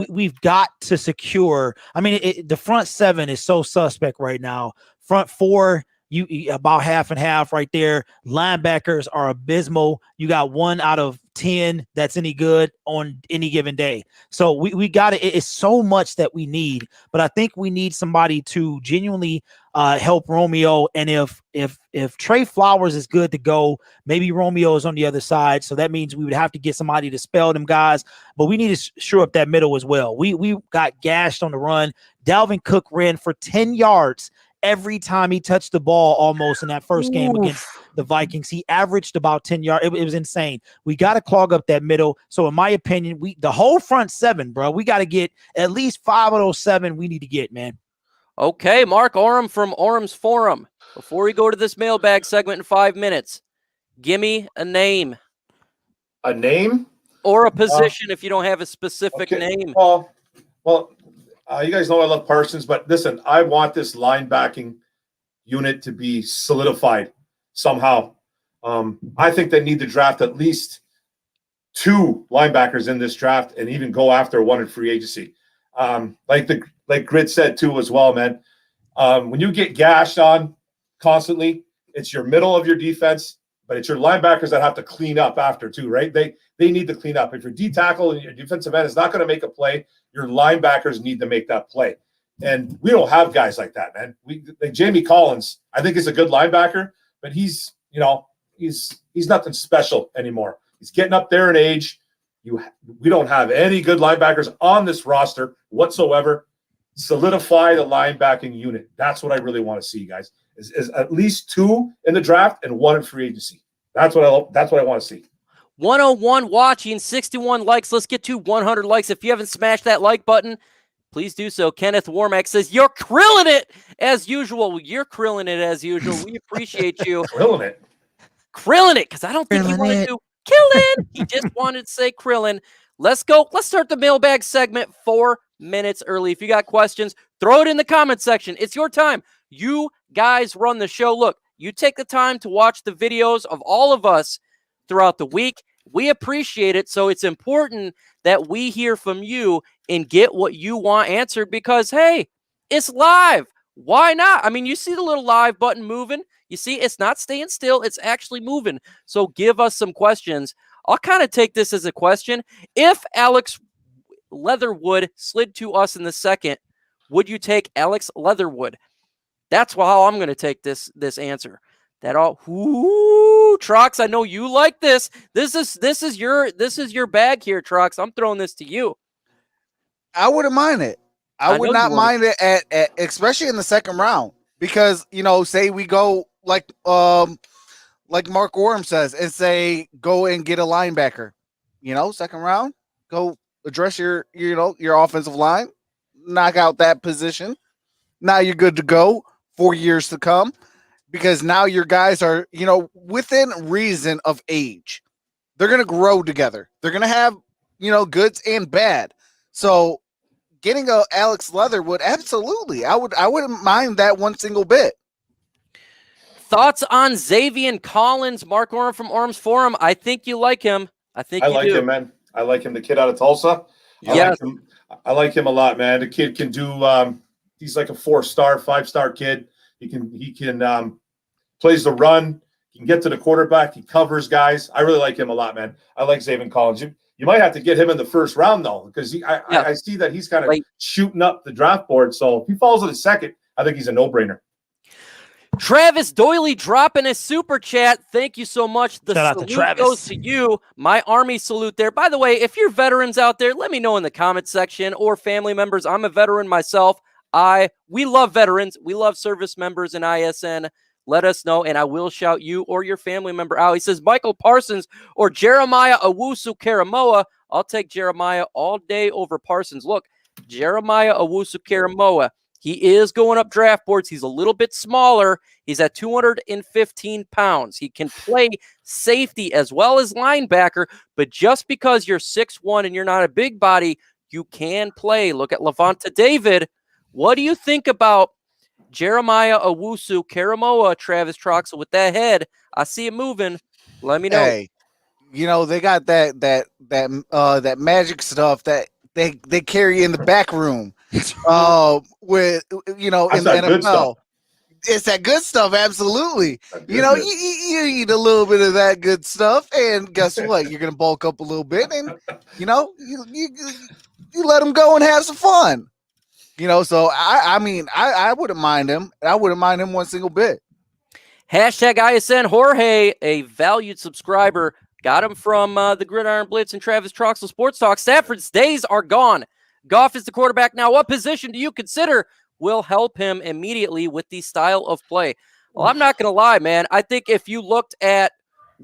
We've got to secure. I mean, the front 7 is so suspect right now. Front 4, you about half and half right there. Linebackers are abysmal. You got 1 out of 10 that's any good on any given day. So we got it. It's so much that we need, but I think we need somebody to genuinely help Romeo. And if Trey Flowers is good to go, maybe Romeo is on the other side. So that means we would have to get somebody to spell them guys, but we need to shore up that middle as well. We got gashed on the run. Dalvin Cook ran for 10 yards every time he touched the ball almost in that first game against the Vikings. He averaged about 10 yards. It was insane. We got to clog up that middle. So in my opinion, the whole front 7, bro, we got to get at least 5 of those 7 we need to get, man. Okay, Mark Orem from Orem's Forum. Before we go to this mailbag segment in 5 minutes, give me a name. A name? Or a position if you don't have a specific name. Well, you guys know I love Parsons, but listen, I want this linebacking unit to be solidified somehow. I think they need to draft at least 2 linebackers in this draft and even go after one in free agency. Like Grid said too as well, man. When you get gashed on constantly, it's your middle of your defense, but it's your linebackers that have to clean up after too, right? They need to clean up. If your D tackle and your defensive end is not going to make a play, your linebackers need to make that play. And we don't have guys like that, man. Like Jamie Collins, I think is a good linebacker, but he's nothing special anymore. He's getting up there in age. We don't have any good linebackers on this roster whatsoever. Solidify the linebacking unit. That's what I really want to see, guys. Is at least 2 in the draft and 1 in free agency. That's what I want to see. 101 watching, 61 likes. Let's get to 100 likes. If you haven't smashed that like button, please do so. Kenneth Warmack says, you're krilling it as usual. Well, you're krilling it as usual. We appreciate you. Krilling it, because I don't think he wanted to kill it. He just wanted to say Krillin. Let's go. Let's start the mailbag segment 4 minutes early. If you got questions, throw it in the comment section. It's your time. You guys run the show. Look, you take the time to watch the videos of all of us throughout the week. We appreciate it. So it's important that we hear from you and get what you want answered because, hey, it's live. Why not? I mean, you see the little live button moving. You see, it's not staying still. It's actually moving. So give us some questions. I'll kind of take this as a question. If Alex Leatherwood slid to us in the second, would you take Alex Leatherwood? That's how I'm going to take this answer. Trox, I know you like this. This is your bag here, Trox. I'm throwing this to you. I wouldn't mind it. I would not mind it at especially in the second round because say we go like Mark Worm says and say go and get a linebacker. Second round, go address your offensive line, knock out that position. Now you're good to go for years to come. Because now your guys are, within reason of age. They're going to grow together. They're going to have, goods and bad. So getting a Alex Leatherwood, absolutely. I wouldn't mind that one single bit. Thoughts on Xavier Collins, Mark Orm from Orm's Forum? I think you like him. I like him, man. I like him, the kid out of Tulsa. I like him a lot, man. The kid can do he's like a 4-star, 5-star kid. He can plays the run. He can get to the quarterback. He covers guys. I really like him a lot, man. I like Xavier Collins. You might have to get him in the first round though, because I see that he's kind of shooting up the draft board. So if he falls in the second, I think he's a no-brainer. Travis Doyley dropping a super chat. Thank you so much. The Shout out to Travis. Goes to you. My Army salute there. By the way, if you're veterans out there, let me know in the comment section or family members. I'm a veteran myself. We love veterans. We love service members in ISN. Let us know, and I will shout you or your family member out. He says, Michael Parsons or Jeremiah Owusu-Karamoah. I'll take Jeremiah all day over Parsons. Look, Jeremiah Owusu-Karamoah, he is going up draft boards. He's a little bit smaller. He's at 215 pounds. He can play safety as well as linebacker, but just because you're 6'1" and you're not a big body, you can play. Look at Levanta David. What do you think about Jeremiah Owusu-Karamoah, Travis Troxel, with that head? I see it moving. Let me know. Hey, they got that magic stuff that they carry in the back room. With in the NFL. It's that good stuff, absolutely. You eat a little bit of that good stuff, and guess what? You're gonna bulk up a little bit, and you let them go and have some fun. So I wouldn't mind him. I wouldn't mind him one single bit. Hashtag ISN Jorge, a valued subscriber, got him from the Gridiron Blitz and Travis Troxel Sports Talk. Stafford's days are gone. Goff is the quarterback now. What position do you consider will help him immediately with the style of play? Well, I'm not going to lie, man. I think if you looked at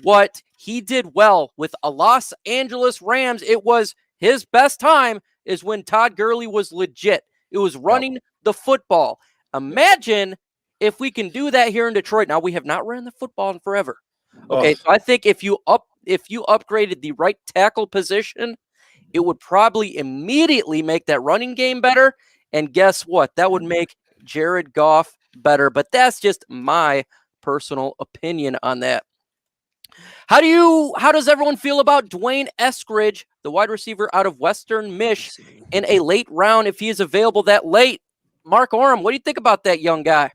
what he did well with a Los Angeles Rams, it was his best time is when Todd Gurley was legit. It was running the football. Imagine if we can do that here in Detroit. Now, we have not ran the football in forever. Okay, so I think if you upgraded the right tackle position, it would probably immediately make that running game better. And guess what? That would make Jared Goff better. But that's just my personal opinion on that. How does everyone feel about Dwayne Eskridge, the wide receiver out of Western Mich, in a late round if he is available that late? Mark Orem, what do you think about that young guy?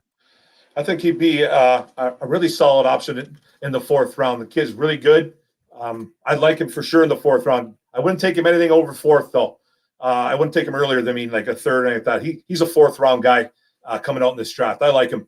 I think he'd be a really solid option in the 4th round. The kid's really good. I'd like him for sure in the 4th round. I wouldn't take him anything over 4th, though. I wouldn't take him earlier than like a 3rd or anything like that. He's a 4th round guy coming out in this draft. I like him.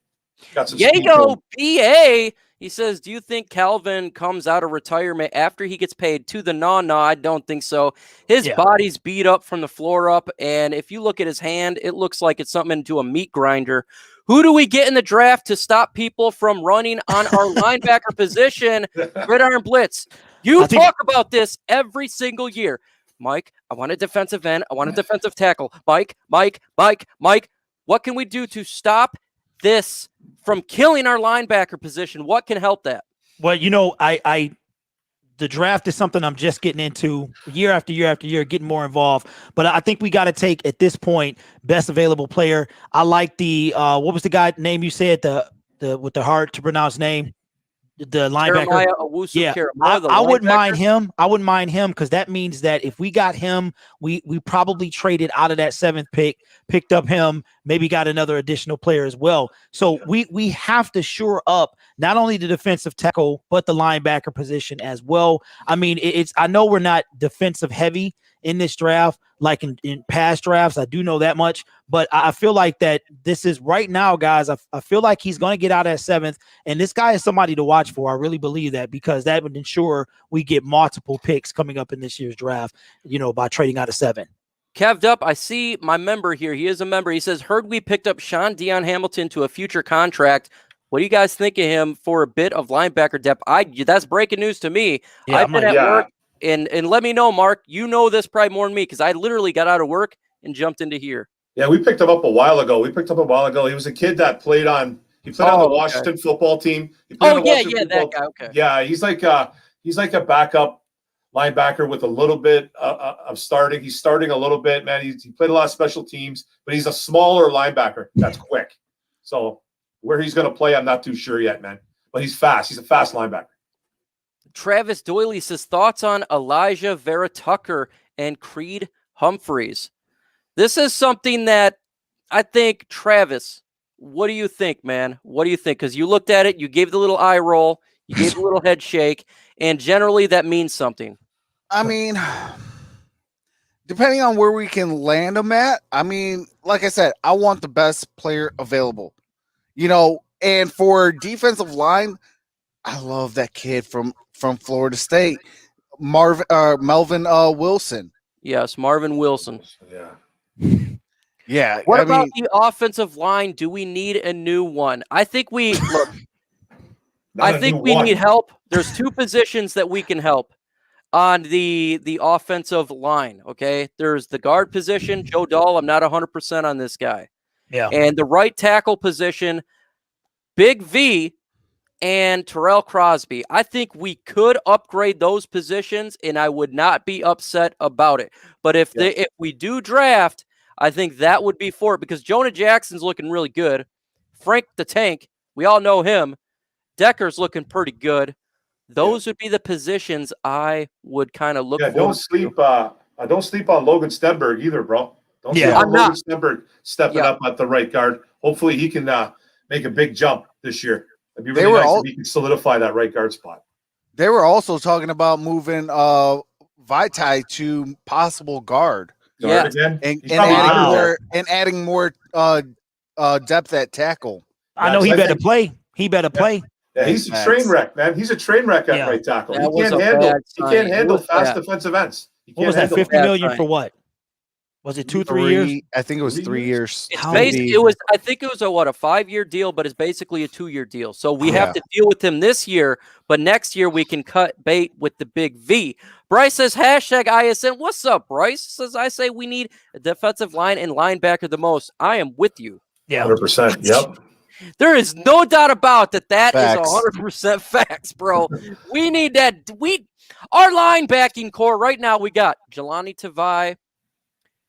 Got some Diego BA. He says, do you think Calvin comes out of retirement after he gets paid to the no? I don't think so. His body's beat up from the floor up, and if you look at his hand, it looks like it's something into a meat grinder. Who do we get in the draft to stop people from running on our linebacker position? Gridiron Blitz. You talk about this every single year. Mike, I want a defensive end. I want a defensive tackle. Mike. What can we do to stop this from killing our linebacker position? What can help that? Well, the draft is something I'm just getting into year after year after year, getting more involved. But I think we got to take at this point best available player. I like the what was the guy name you said the with the hard to pronounce name? The linebacker. I wouldn't mind him. I wouldn't mind him because that means that if we got him, we probably traded out of that 7th pick, picked up him, maybe got another additional player as well. So we have to shore up not only the defensive tackle but the linebacker position as well. I mean, I know we're not defensive heavy in this draft, like in past drafts. I do know that much, but I feel like that this is right now, guys. I feel like he's going to get out at 7th, and this guy is somebody to watch for. I really believe that because that would ensure we get multiple picks coming up in this year's draft, by trading out of 7. Kev'd up. I see my member here. He is a member. He says, heard we picked up Sean Dion Hamilton to a future contract. What do you guys think of him for a bit of linebacker depth? That's breaking news to me. Yeah, I've been at work. And let me know, Mark, you know this probably more than me because I literally got out of work and jumped into here. Yeah, we picked him up a while ago. He was a kid that played on the Washington football team. That guy. Okay. Yeah, he's like a backup linebacker with a little bit of starting. He's starting a little bit, man. He played a lot of special teams, but he's a smaller linebacker that's quick. So where he's going to play, I'm not too sure yet, man. But he's fast. He's a fast linebacker. Travis Doyley says, thoughts on Elijah Vera Tucker and Creed Humphreys. This is something that I think, Travis, what do you think, man? What do you think? Because you looked at it, you gave the little eye roll, you gave the little head shake, and generally that means something. I mean, depending on where we can land them at, I mean, like I said, I want the best player available. And for defensive line, I love that kid from Florida State, Melvin Wilson. Yes, Marvin Wilson. Yeah. What about the offensive line? Do we need a new one? I think we need help. There's 2 positions that we can help on the offensive line. Okay, there's the guard position, Joe Dahl. I'm not 100% on this guy. Yeah, and the right tackle position, Big V and Terrell Crosby. I think we could upgrade those positions, and I would not be upset about it. But if we do draft, I think that would be for it because Jonah Jackson's looking really good. Frank the Tank, we all know him. Decker's looking pretty good. Those would be the positions I would kind of look for. Don't sleep on Logan Stenberg either, bro. Don't sleep on Logan Stenberg stepping up at the right guard. Hopefully he can make a big jump this year. It'd be really nice if he can solidify that right guard spot. They were also talking about moving Vitae to possible guard. Again? And adding more depth at tackle. I know he better play. He better play. Yeah, he's a train wreck, man. He's a train wreck at right tackle. He can't handle fast defensive ends. What was that? $50 million for what? Was it 2-3 years? I think it was 3 years. I think it was a 5-year deal, but it's basically a 2-year deal. So we have to deal with him this year, but next year we can cut bait with the Big V. Bryce says, #ISN. What's up, Bryce? Says, I say we need a defensive line and linebacker the most. I am with you. Yeah. 100%. Yep. There is no doubt about that. That facts. Is 100% facts, bro. We need that. Our linebacking core right now, we got Jelani Tavai.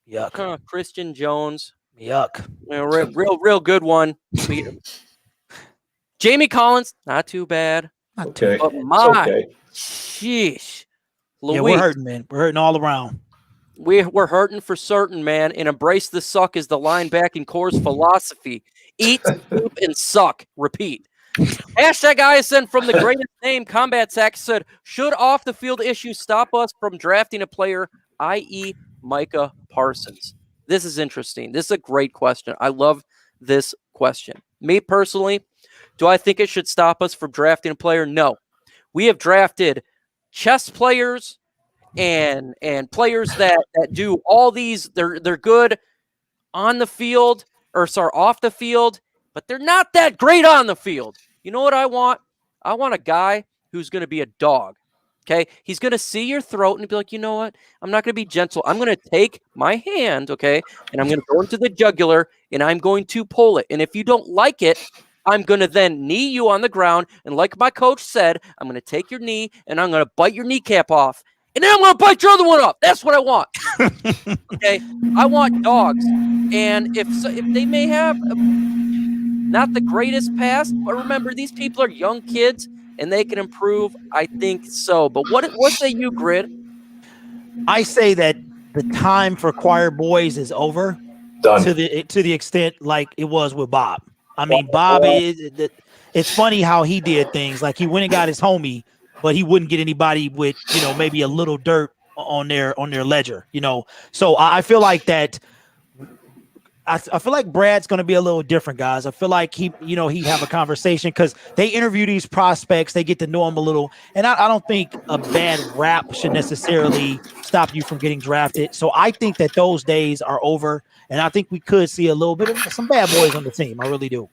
Yuck. Christian Jones. Yuck. Real good one. Jamie Collins, not too bad. Okay. But sheesh. Louise, Yeah, we're hurting, man. We're hurting all around. We're hurting for certain, man. And embrace the suck is the linebacking core's philosophy. Eat, sleep, and suck. Repeat. Hashtag ISN from the greatest name, Combat Sack, said, should off-the-field issues stop us from drafting a player, i.e. Micah Parsons? This is interesting. This is a great question. I love this question. Me personally, do I think it should stop us from drafting a player? No. We have drafted chess players and players that do all these. They're good on the field, or sorry, off the field, but they're not that great on the field. You know what I want? I want a guy who's going to be a dog. Okay? He's going to see your throat and be like, you know what? I'm not going to be gentle. I'm going to take my hand, okay, and I'm going to go into the jugular, and I'm going to pull it. And if you don't like it, I'm going to then knee you on the ground. And like my coach said, I'm going to take your knee, and I'm going to bite your kneecap off. And then I'm going to bite your other one off. That's what I want. Okay? I want dogs. And if they may have not the greatest past, but remember, these people are young kids, and they can improve. I think so. But what say you, Grid? I say that the time for choir boys is over. Done. To the extent like it was with Bob. I mean, Bob it's funny how he did things. Like he went and got his homie, but he wouldn't get anybody with, maybe a little dirt on their ledger, So I feel like that. I feel like Brad's going to be a little different, guys. I feel like he have a conversation because they interview these prospects. They get to know them a little. And I don't think a bad rap should necessarily stop you from getting drafted. So I think that those days are over. And I think we could see a little bit of some bad boys on the team. I really do.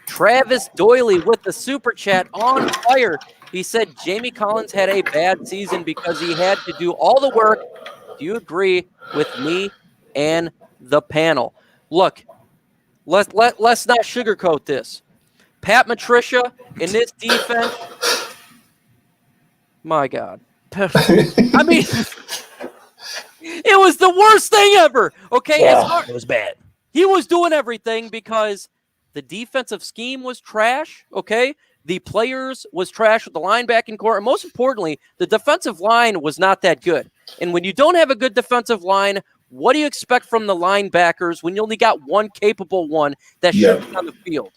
Travis Doyley with the super chat on fire. He said Jamie Collins had a bad season because he had to do all the work. Do you agree with me and the panel? Look, let's not sugarcoat this. Pat Matricia in this defense, my God. I mean, it was the worst thing ever. Okay, yeah, it was bad. He was doing everything because the defensive scheme was trash. Okay, the players was trash with the linebacking core, and most importantly, the defensive line was not that good. And when you don't have a good defensive line, what do you expect from the linebackers when you only got one capable one that should be on the field?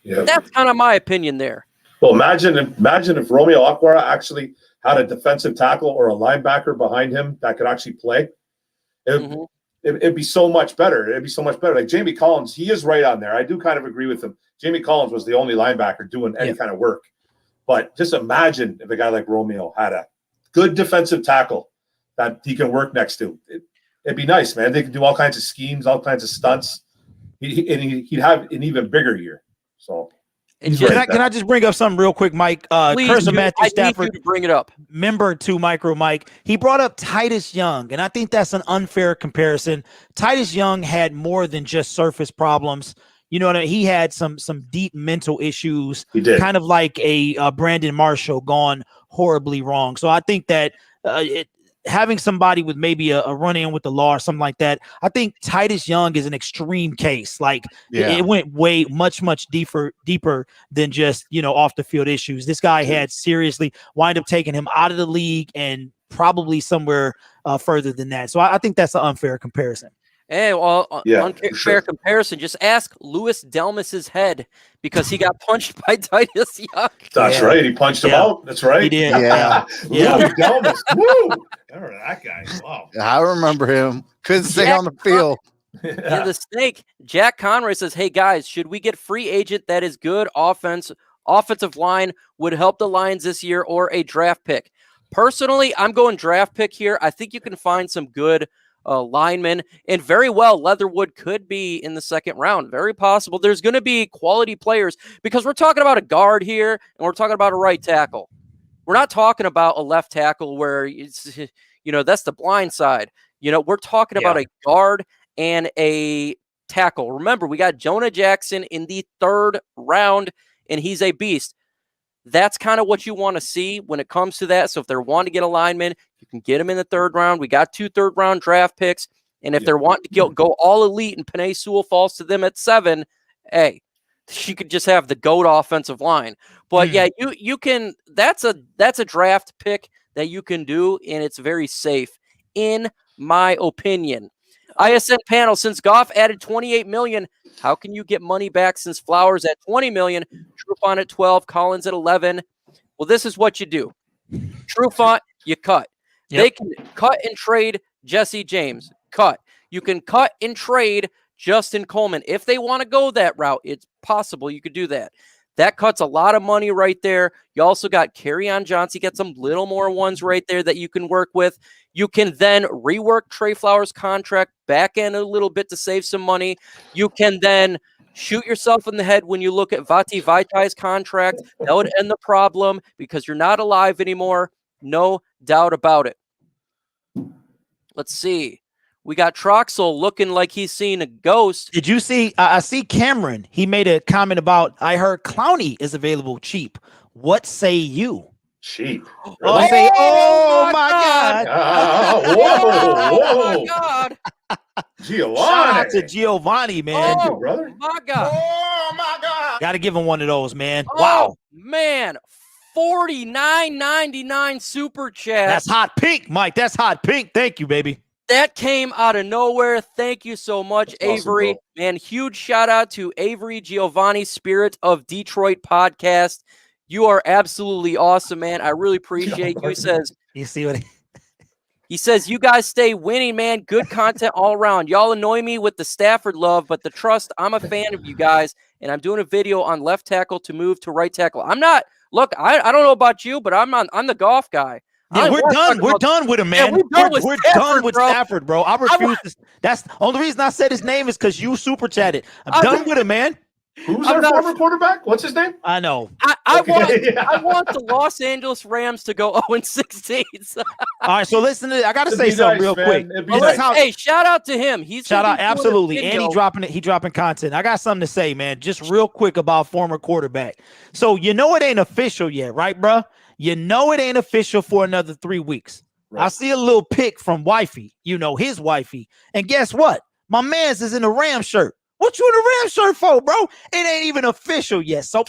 Yep. That's kind of my opinion there. Well, imagine if Romeo Okwara actually had a defensive tackle or a linebacker behind him that could actually play. It'd be so much better. It'd be so much better. Like Jamie Collins, he is right on there. I do kind of agree with him. Jamie Collins was the only linebacker doing any kind of work. But just imagine if a guy like Romeo had a good defensive tackle that he can work next to. It'd be nice, man. They could do all kinds of schemes, all kinds of stunts. He'd have an even bigger year. So, can I just bring up something real quick, Mike? Please, Matthew Stafford, need you to bring it up. Member to Micro Mike. He brought up Titus Young, and I think that's an unfair comparison. Titus Young had more than just surface problems. You know what I mean? He had some deep mental issues. He did. Kind of like a Brandon Marshall gone horribly wrong. So I think that having somebody with maybe a run-in with the law or something like that, I think Titus Young is an extreme case. Like it went way much deeper than just, off the field issues. This guy had seriously wind up taking him out of the league and probably further than that. So I think that's an unfair comparison. Hey, well, unfair comparison. Just ask Louis Delmas's head because he got punched by Titus Young. That's right. He punched him out. That's right. He did. Louis Delmas. Woo! I remember that guy. Wow. I remember him. Couldn't stay on the field. And the Snake, Jack Conroy says, hey, guys, should we get free agent that is good offensive line would help the Lions this year or a draft pick? Personally, I'm going draft pick here. I think you can find some good linemen, and very well Leatherwood could be in the second round. Very possible. There's going to be quality players because we're talking about a guard here and we're talking about a right tackle. We're not talking about a left tackle where it's, that's the blind side. We're talking about a guard and a tackle. Remember, we got Jonah Jackson in the third round and he's a beast. That's kind of what you want to see when it comes to that. So if they're wanting to get a lineman, you can get him in the third round. We got 2 third-round draft picks. And if they're wanting to go all elite and Penei Sewell falls to them at 7, hey, she could just have the GOAT offensive line. But yeah, you can. That's a draft pick that you can do, and it's very safe, in my opinion. ISN panel: since Goff added $28 million, how can you get money back since Flowers at $20 million, Trufant at 12, Collins at 11? Well, this is what you do. Trufant, you cut. Yep. They can cut and trade Jesse James. Cut. You can cut and trade Justin Coleman. If they want to go that route, it's possible you could do that. That cuts a lot of money right there. You also got Kerryon Johnson. You got some little more ones right there that you can work with. You can then rework Trey Flowers' contract back in a little bit to save some money. You can then shoot yourself in the head when you look at Vati Vaitai's contract. That would end the problem because you're not alive anymore. No doubt about it. Let's see. We got Troxel looking like he's seen a ghost. Did you see? I see Cameron. He made a comment about, I heard Clowney is available cheap. What say you? Cheap. Oh, Really? say, oh my God. Whoa. Oh, my God. Giovanni. Shout out to Giovanni, man. Thank you, brother. My God. Oh my God. Got to give him one of those, man. Oh, Wow. man. $49.99 super chat. That's hot pink, Mike. That's hot pink. Thank you, baby. That came out of nowhere. Thank you so much, That's Avery. awesome, Man, huge shout out to Avery Giovanni, Spirit of Detroit podcast. You are absolutely awesome, man. I really appreciate you. You see what He says, you guys stay winning, man. Good content all around. Y'all annoy me with the Stafford love, but the trust, I'm a fan of you guys, and I'm doing a video on left tackle to move to right tackle. I'm not, look, I don't know about you, but I'm the Goff guy. Yeah, we're done. We're done with him, man. Yeah, we're done with Stafford, bro. I refuse to. That's the only reason I said his name is because you super chatted. I'm done with him, man. Who's our former quarterback? What's his name? I know. I Okay. want the Los Angeles Rams to go 0-16. All right, so listen to. I got to It'd say be something nice, real man. quick. It'd be This nice. is how- Hey, shout out to him. He's Shout gonna out, be doing a absolutely, and video. he dropping content. I got something to say, man. Just real quick about former quarterback. So you know it ain't official yet, right, bro? You know it ain't official for another 3 weeks. Right. I see a little pic from wifey, his wifey, and guess what? My man's is in a Ram shirt. What you in a Ram shirt for, bro? It ain't even official yet. So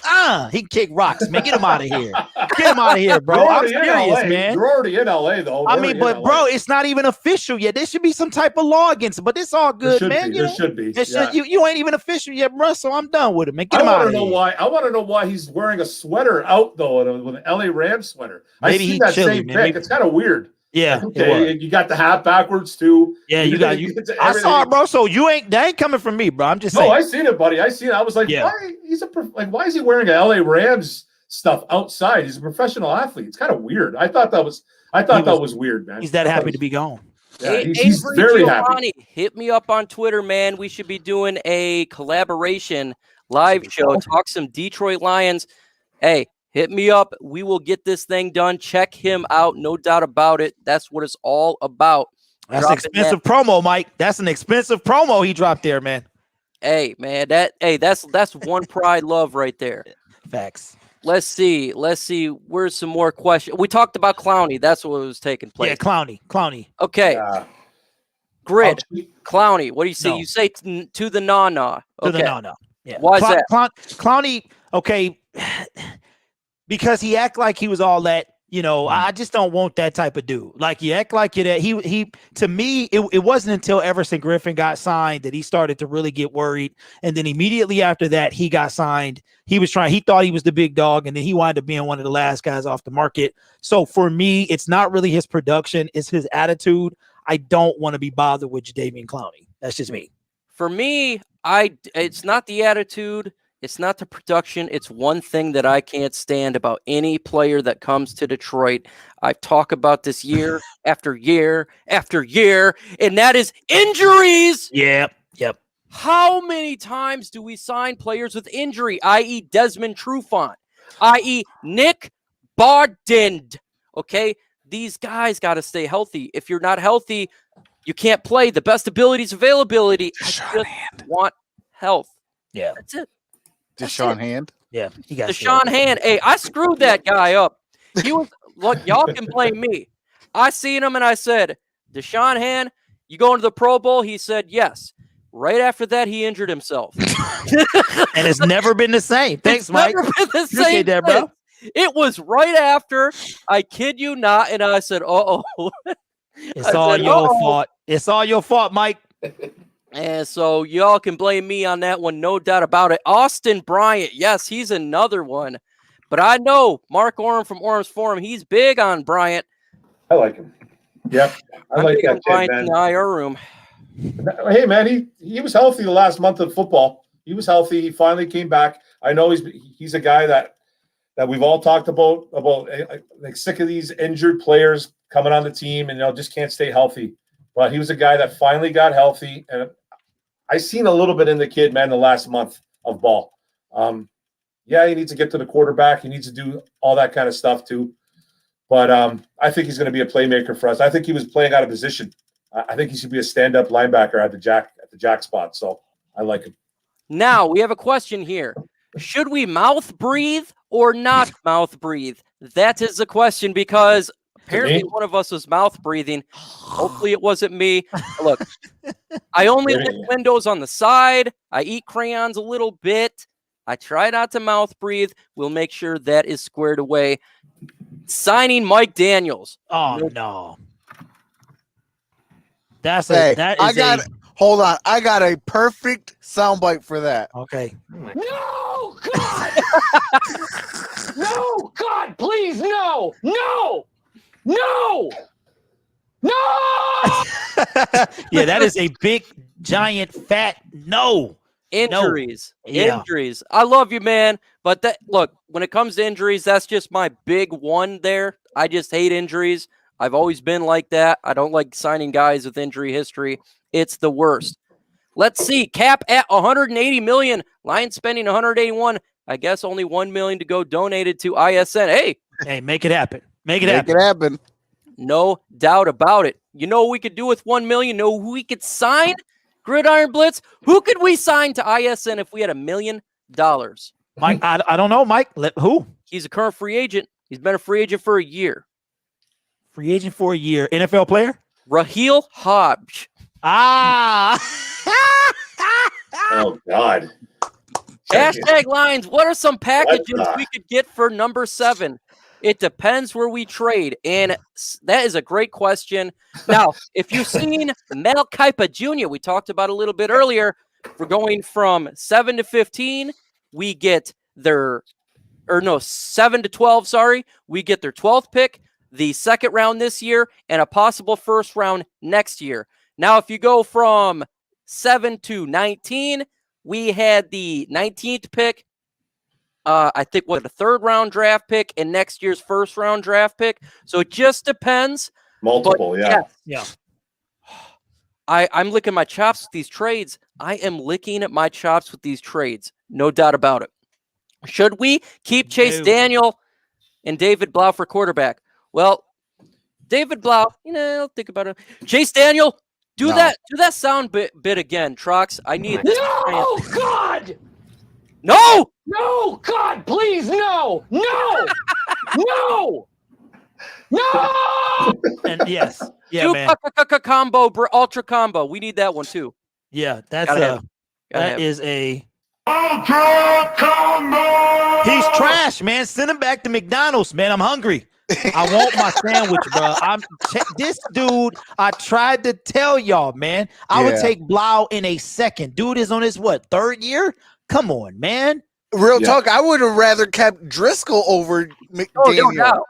he can kick rocks, man. Get him out of here. Get him out of here, bro. I'm serious, man. You're already in LA, though. I mean, but bro, it's not even official yet. There should be some type of law against it, but it's all good, man. There should be. You ain't even official yet, bro. So I'm done with it, man. Get him I out want of to know here. why. I want to know why he's wearing a sweater out though, with an LA Rams sweater. Maybe I see he's that chilly, same man. pic. It's kind of weird. Yeah, Okay, you got the hat backwards too. yeah, you got you. I saw it, bro. So that ain't coming from me, bro. I'm just saying. No, I seen it, buddy. I seen it. I was like, Yeah. why is he wearing a LA Rams stuff outside? He's a professional athlete. It's kind of weird. I thought that was weird, man. He's that happy to be gone. Yeah, he's Avery very Giovanni, happy. hit me up on Twitter, man. We should be doing a collaboration live show. Talk some Detroit Lions. Hey, hit me up. We will get this thing done. Check him out. No doubt about it. That's what it's all about. That's an expensive promo, Mike. That's an expensive promo he dropped there, man. Hey, man. That's one pride love right there. Facts. Let's see. Where's some more questions? We talked about Clowney. That's what was taking place. Yeah, Clowney. Okay. Grid. Oh, Clowney. What do you say? No. You say to the na-na. To the Okay. no. Yeah. Why is that? Clowney, okay, because he act like he was all that, I just don't want that type of dude. Like, you act like that. He to me, it wasn't until Everson Griffin got signed that he started to really get worried. And then immediately after that, he got signed. He thought he was the big dog, and then he wound up being one of the last guys off the market. So for me, it's not really his production, it's his attitude. I don't want to be bothered with Jadeveon Clowney. That's just me. For me, it's not the attitude, it's not the production. It's one thing that I can't stand about any player that comes to Detroit. I've talked about this year after year after year, and that is injuries. Yep. How many times do we sign players with injury, i.e. Desmond Trufant, i.e. Nick Bardend? Okay, these guys got to stay healthy. If you're not healthy, you can't play. The best ability is availability. I just want health. Yeah. That's it. Deshaun Hand. Yeah. He got Deshaun Hand. Hey, I screwed that guy up. He was look, y'all can blame me. I seen him and I said, Deshaun Hand, you going to the Pro Bowl? He said yes. Right after that, he injured himself. And it's never been the same. Thanks, It's Mike. never been the Appreciate same that, bro. since. It was right after. I kid you not. And I said, "Uh-oh." It's all your fault. It's all your fault, Mike. And so y'all can blame me on that one, no doubt about it. Austin Bryant, yes, he's another one. But I know Mark Orm from Orm's Forum, he's big on Bryant. I like him. Yep. I'm like big that on Bryant kid, in man. the IR room. Hey, man, he was healthy the last month of football. He was healthy. He finally came back. I know he's a guy that we've all talked about like sick of these injured players coming on the team and just can't stay healthy. But he was a guy that finally got healthy, and I seen a little bit in the kid, man, the last month of ball. Yeah, he needs to get to the quarterback. He needs to do all that kind of stuff too. But I think he's going to be a playmaker for us. I think he was playing out of position. I think he should be a stand-up linebacker at the jack spot. So I like him. Now we have a question here. Should we mouth breathe or not mouth breathe? That is the question, because apparently one of us was mouth breathing. Hopefully it wasn't me. Look, I only lick windows on the side. I eat crayons a little bit. I try not to mouth breathe. We'll make sure that is squared away. Signing Mike Daniels. Oh, no. Hold on. I got a perfect soundbite for that. Okay. No, God! No, God, please, no! No! No! No! Yeah, that is a big, giant, fat no. Injuries. No. Yeah. Injuries. I love you, man. But look, when it comes to injuries, that's just my big one there. I just hate injuries. I've always been like that. I don't like signing guys with injury history. It's the worst. Let's see. Cap at $180 million. Lions spending $181. I guess only $1 million to go donated to ISN. Hey, make it happen. Make it happen. No doubt about it. You know what we could do with $1 million? Know who we could sign? Gridiron Blitz. Who could we sign to ISN if we had $1 million? Mike, I don't know, Mike. Who? He's a current free agent. He's been a free agent for a year. Free agent for a year. NFL player? Raheel Hodge. Ah. Oh, God. Hashtag Lions. What are some packages we could get for number 7? It depends where we trade. And that is a great question. Now, if you've seen Mel Kipa Jr., we talked about a little bit earlier, we're going from 7 to 15. We get 7 to 12, sorry. We get their 12th pick, the second round this year, and a possible first round next year. Now, if you go from 7 to 19, we had the 19th pick. I think a third round draft pick and next year's first round draft pick. So it just depends. Multiple, yeah. I'm licking my chops with these trades. I am licking my chops with these trades. No doubt about it. Should we keep Chase Daniel and David Blau for quarterback? Well, David Blau, I'll think about it. Chase Daniel, do that sound bit again, Trox. I need this. No, God! No! No, God, please, no! No! No! No! And yes. Yeah, do man. Combo, ultra combo. We need that one too. Yeah, that is a Ultra combo! He's trash, man. Send him back to McDonald's, man. I'm hungry. I want my sandwich, bro. This dude, I tried to tell y'all, man. I would take Blau in a second. Dude is on his third year? Come on, man. Real talk. I would have rather kept Driscoll over McDaniel. No.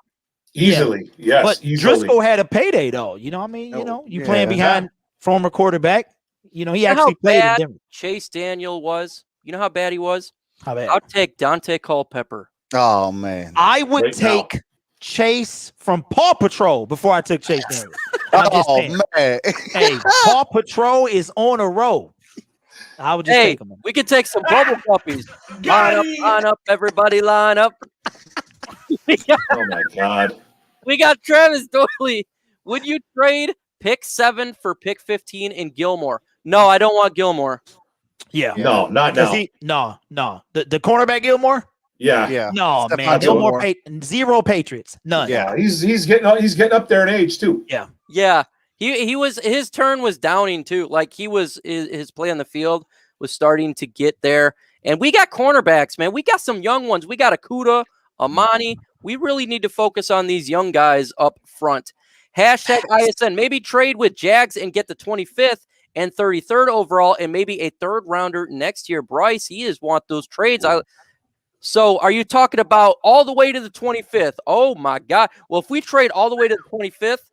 Easily, yes. But easily. Driscoll had a payday, though. You know what I mean? You playing behind former quarterback. He actually played in Denver. Chase Daniel was. You know how bad he was? How bad? I'll take Dante Culpepper. Oh, man. I would take Chase from Paw Patrol before I took Chase Daniel. I'm just saying. Man. Hey, Paw Patrol is on a roll. I would just take him. We could take some bubble puppies. Line up, everybody line up. Oh, my God. We got Travis Doyley. Would you trade pick 7 for pick 15 in Gilmore? No, I don't want Gilmore. Yeah. No, not now. No. The cornerback Gilmore? Yeah. No, Step man. Gilmore zero Patriots. None. Yeah, he's getting up there in age too. Yeah. His turn was downing too. Like his play on the field was starting to get there. And we got cornerbacks, man. We got some young ones. We got Akuda, Amani. We really need to focus on these young guys up front. Hashtag ISN. Maybe trade with Jags and get the 25th and 33rd overall and maybe a third rounder next year. Bryce, he is want those trades. So are you talking about all the way to the 25th? Oh my God. Well, if we trade all the way to the 25th,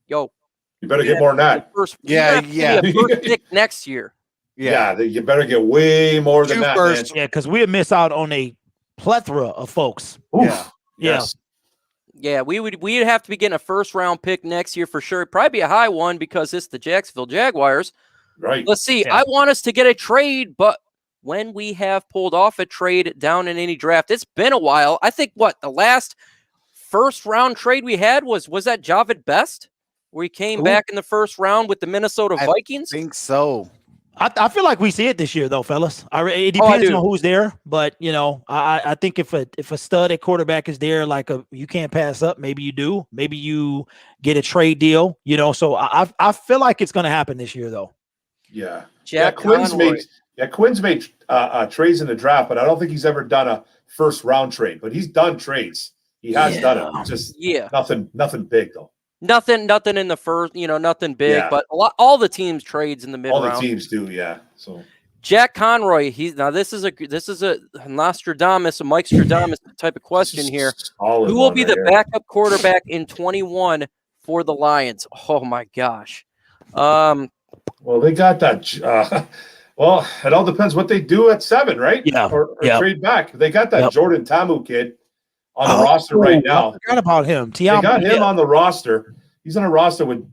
yo, you better get more than that. First pick next year. Yeah, you better get way more than that. First. Yeah, because we'd miss out on a plethora of folks. Oof. Yeah. Yeah, we'd have to be getting a first round pick next year for sure. It'd probably be a high one because it's the Jacksonville Jaguars. Right. Let's see. Yeah. I want us to get a trade, but when we have pulled off a trade down in any draft, it's been a while. I think the last first round trade we had was that Javid Best, where he came back in the first round with the Minnesota Vikings? I think so. I feel like we see it this year, though, fellas. It depends on who's there, but I think if a stud at quarterback is there, you can't pass up. Maybe you do. Maybe you get a trade deal. So I feel like it's going to happen this year, though. Yeah. Quinn's made trades in the draft, but I don't think he's ever done a first round trade. But he's done trades. He has done it. Just nothing big though. Nothing in the first, nothing big, but all the teams trades in the mid round. All the teams do, yeah. So Jack Conroy, this is a Nostradamus, a Mike Stradamus type of question here. Who will be the backup quarterback in 21 for the Lions? Oh my gosh. Well, they got that. Well, it all depends what they do at 7, right? Yeah. Or trade back. They got that Jordan Tamu kid on the roster right now. I forgot about him. They got him on the roster. He's on a roster with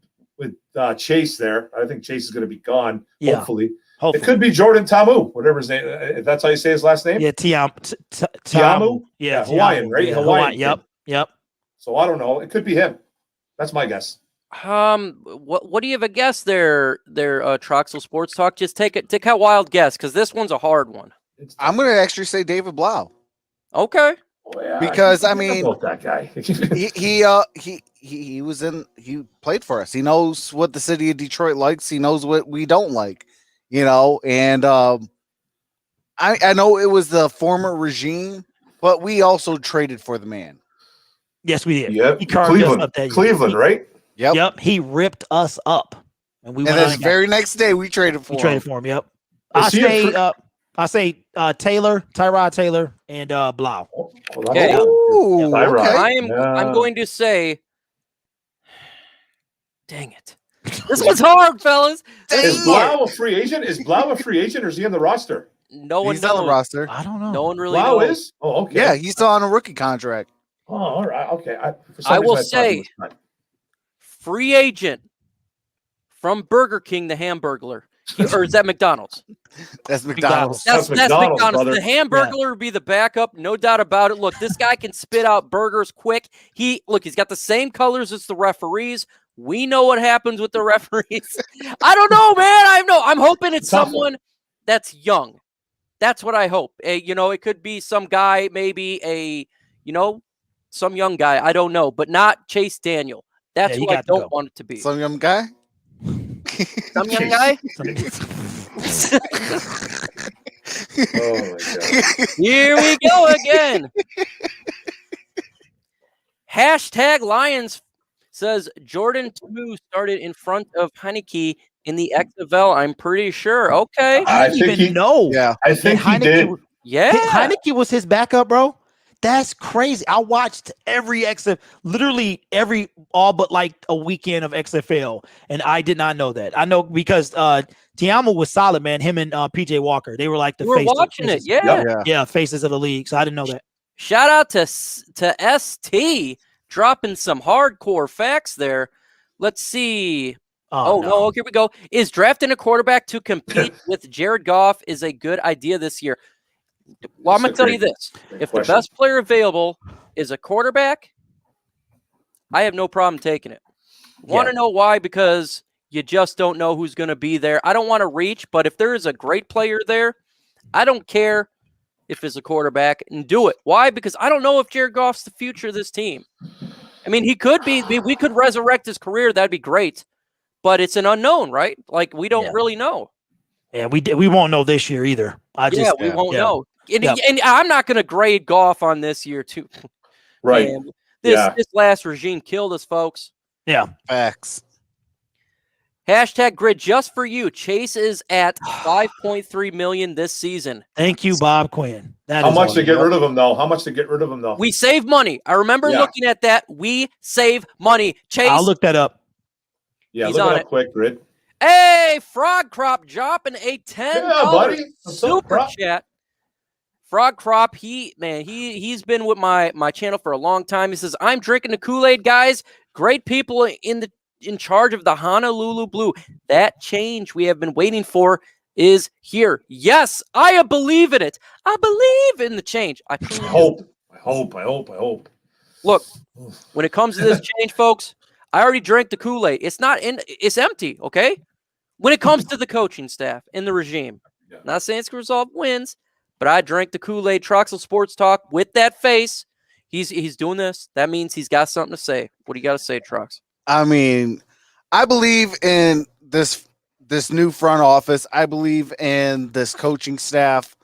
Chase there. I think Chase is going to be gone, hopefully. It could be Jordan Tamu, whatever his name. If that's how you say his last name? Yeah, Tiamu? Yeah, Hawaiian, right? Yeah, Hawaiian. Yep. So I don't know. It could be him. That's my guess. What do you have a guess there, Troxel Sports Talk? Just take a wild guess, because this one's a hard one. I'm going to actually say David Blau. Okay. Oh, yeah, because I mean, that guy. he played for us. He knows what the city of Detroit likes. He knows what we don't like, and I know it was the former regime, but we also traded for the man. Yes, we did. Yep. He carved us up that year. Cleveland, right? Yep. He ripped us up, and we. And then the very next day, we traded for him. Yep. I say Tyrod Taylor, and Blau. Okay. Ooh, okay. I'm going to say, dang it. This one's hard, fellas. Is Blau a free agent? Or is he on the roster? No one He's knows. on the roster. I don't know. No one really Blau knows. is? Oh, okay. Yeah, he's still on a rookie contract. Oh, all right. Okay. I will say, free agent from Burger King, the Hamburglar. Or is that McDonald's? That's McDonald's. That's McDonald's. Brother. The Hamburglar would be the backup, no doubt about it. Look, this guy can spit out burgers quick. He's got the same colors as the referees. We know what happens with the referees. I don't know, man. I'm hoping it's someone that's young. That's what I hope. It could be some guy, maybe some young guy. I don't know, but not Chase Daniel. That's who I don't want it to be. Some young guy? Some young guy? Oh, my God. Here we go again. Hashtag Lions says Jordan Tamu started in front of Heineke in the XFL. I'm pretty sure. Okay. I didn't even know. Yeah. I think he did. Yeah. Heineke was his backup, bro. That's crazy. I watched every literally all but like a weekend of XFL, and I did not know that. I know because Tiamu was solid, man. Him and PJ Walker, they were like the faces. We're watching it, yeah, faces of the league. So I didn't know that. Shout out to ST dropping some hardcore facts there. Let's see. No, here we go. Is drafting a quarterback to compete with Jared Goff is a good idea this year? Well, I'm going to tell you this. If the best player available is a quarterback, I have no problem taking it. Want to know why? Because you just don't know who's going to be there. I don't want to reach, but if there is a great player there, I don't care if it's a quarterback, and do it. Why? Because I don't know if Jared Goff's the future of this team. I mean, he could be. We could resurrect his career. That'd be great. but it's an unknown, right? Like we don't really know. Yeah, we won't know this year either. We won't know. And I'm not going to grade Goff on this year too. Right. Man, this last regime killed us, folks. Yeah. Facts. Hashtag grid just for you. Chase is at 5.3 million this season. Thank you, Bob Quinn. How much to get rid of him, though? How much to get rid of him, though? We save money. I remember looking at that. We save money. Chase. I'll look that up. Yeah, look it up quick, Grid. Hey, Frog Crop dropping a $10 super chat. Frog Crop, he's been with my channel for a long time. He says, I'm drinking the Kool-Aid, guys. Great people in charge of the Honolulu Blue. That change we have been waiting for is here. Yes, I believe in it. I believe in the change. I hope. Look, when it comes to this change, folks, I already drank the Kool-Aid. It's empty, okay? When it comes to the coaching staff and the regime, not saying it's going to resolve wins, but I drank the Kool-Aid. Troxel Sports Talk with that face. He's doing this. That means he's got something to say. What do you got to say, Trox? I mean, I believe in this new front office. I believe in this coaching staff.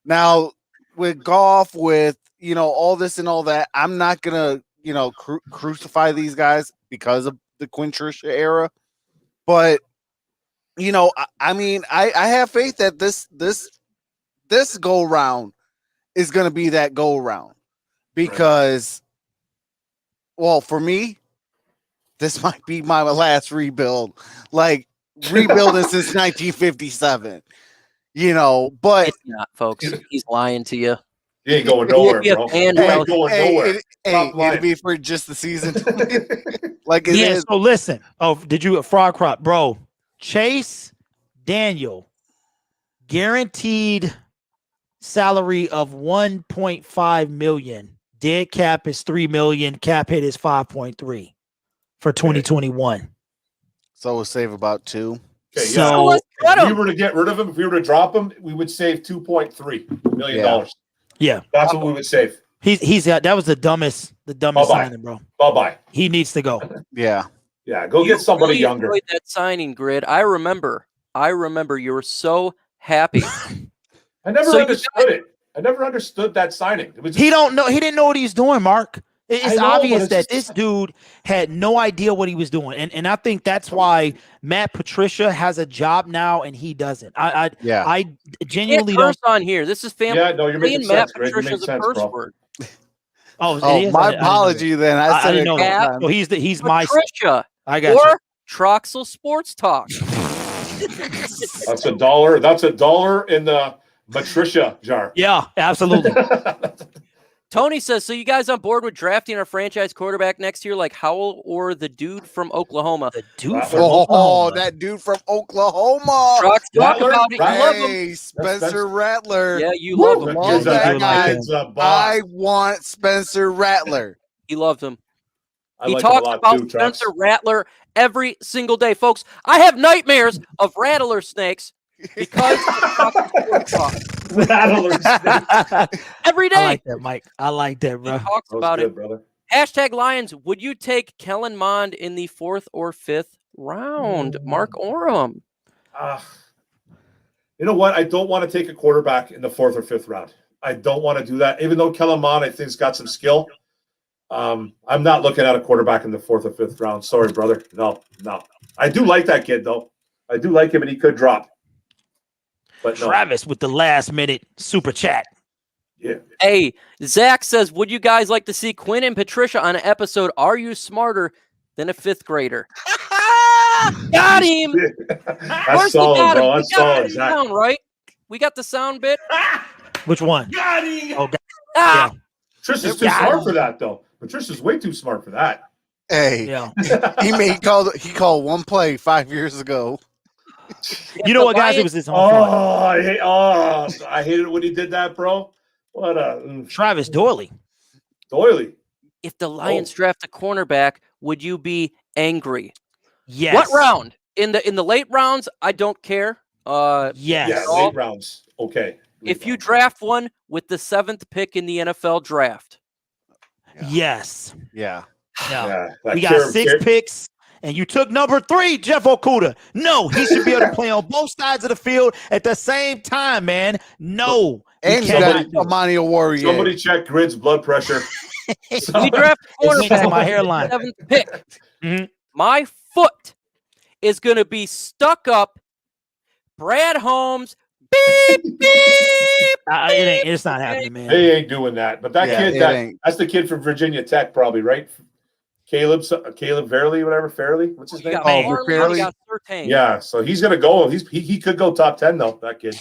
Now, with Goff, with all this and all that, I'm not gonna crucify these guys because of the Quinn Trisha era. But I mean, I have faith that this go round is gonna be that go round because, well, for me, this might be my last rebuild. Like rebuilding since 1957. But it's not, folks. He's lying to you. He ain't going nowhere, bro. He ain't going nowhere. It'll be for just the season. Like it is. So listen. Oh, did you Frog Crop, bro? Chase Daniel guaranteed salary of 1.5 million. Dead cap is 3 million. Cap hit is 5.3 for 2021. So we'll save about 2. Okay, so if we were to get rid of him, if we were to drop him, we would save $2.3 million. Yeah, that's what we would save. He's that was the dumbest signing, bro. Bye. He needs to go. Yeah. Go get somebody younger. That signing, Grid. I remember you were so happy. I never understood it. I never understood that signing. He didn't know what he's doing, Mark. It's obvious that this dude had no idea what he was doing. And I think that's why Matt Patricia has a job now and he doesn't. I genuinely don't on here. This is family. Yeah, no, you're making Matt sense, Patricia's a curse word. Oh, my apology then. I didn't know that. So he's my Patricia. I got or you. Troxel Sports Talk. That's $1. That's $1 in the Patricia jar. Yeah, absolutely. Tony says, so you guys on board with drafting our franchise quarterback next year like Howell or the dude from Oklahoma? The dude from Oklahoma. That dude from Oklahoma. Talk about it. You love him. Hey, Spencer Rattler. Yeah, you love him. Love that guy. I want Spencer Rattler. He loved him. He talks about Spencer Rattler every single day. Folks, I have nightmares of rattler snakes because Rattler snakes. Every day. I like that, Mike. I like that, bro. He talks about it. Brother. Hashtag Lions. Would you take Kellen Mond in the 4th or 5th round? Mark Oram. You know what? I don't want to take a quarterback in the 4th or 5th round. I don't want to do that. Even though Kellen Mond, I think, has got some skill. I'm not looking at a quarterback in the 4th or 5th round. Sorry, brother. No. I do like that kid, though. I do like him, and he could drop. But no. Travis with the last minute super chat. Yeah. Hey, Zach says, would you guys like to see Quinn and Patricia on an episode? Are you smarter than a 5th grader? Got him. That's solid, bro. That's solid, Zach. Sound, right? We got the sound bit. Which one? Got him. Oh, yeah. Patricia's too smart for that, though. Patricia's way too smart for that. Hey, yeah. he called one play 5 years ago. You know what, guys? It was his own fault. I hated it when he did that, bro. What a Travis Doyley. If the Lions draft a cornerback, would you be angry? Yes. What round? In the late rounds, I don't care. Yes. Yeah, late rounds. Okay. If you draft one with the 7th pick in the NFL draft. Yes. Yeah. We got 6 picks and you took number 3, Jeff Okudah. No, he should be able to play on both sides of the field at the same time, man. No. And you got Amani Warrior. Somebody check Grid's blood pressure. We draft quarterback my hairline. 7th pick. Mm-hmm. My foot is going to be stuck up. Brad Holmes. Beep, beep. It's not happening, man. They ain't doing that. But that kid, that's the kid from Virginia Tech, probably, right? Caleb Fairley, whatever. Fairley, what's his name? Fairley. Yeah, so he's gonna go. He could go top 10 though. That kid.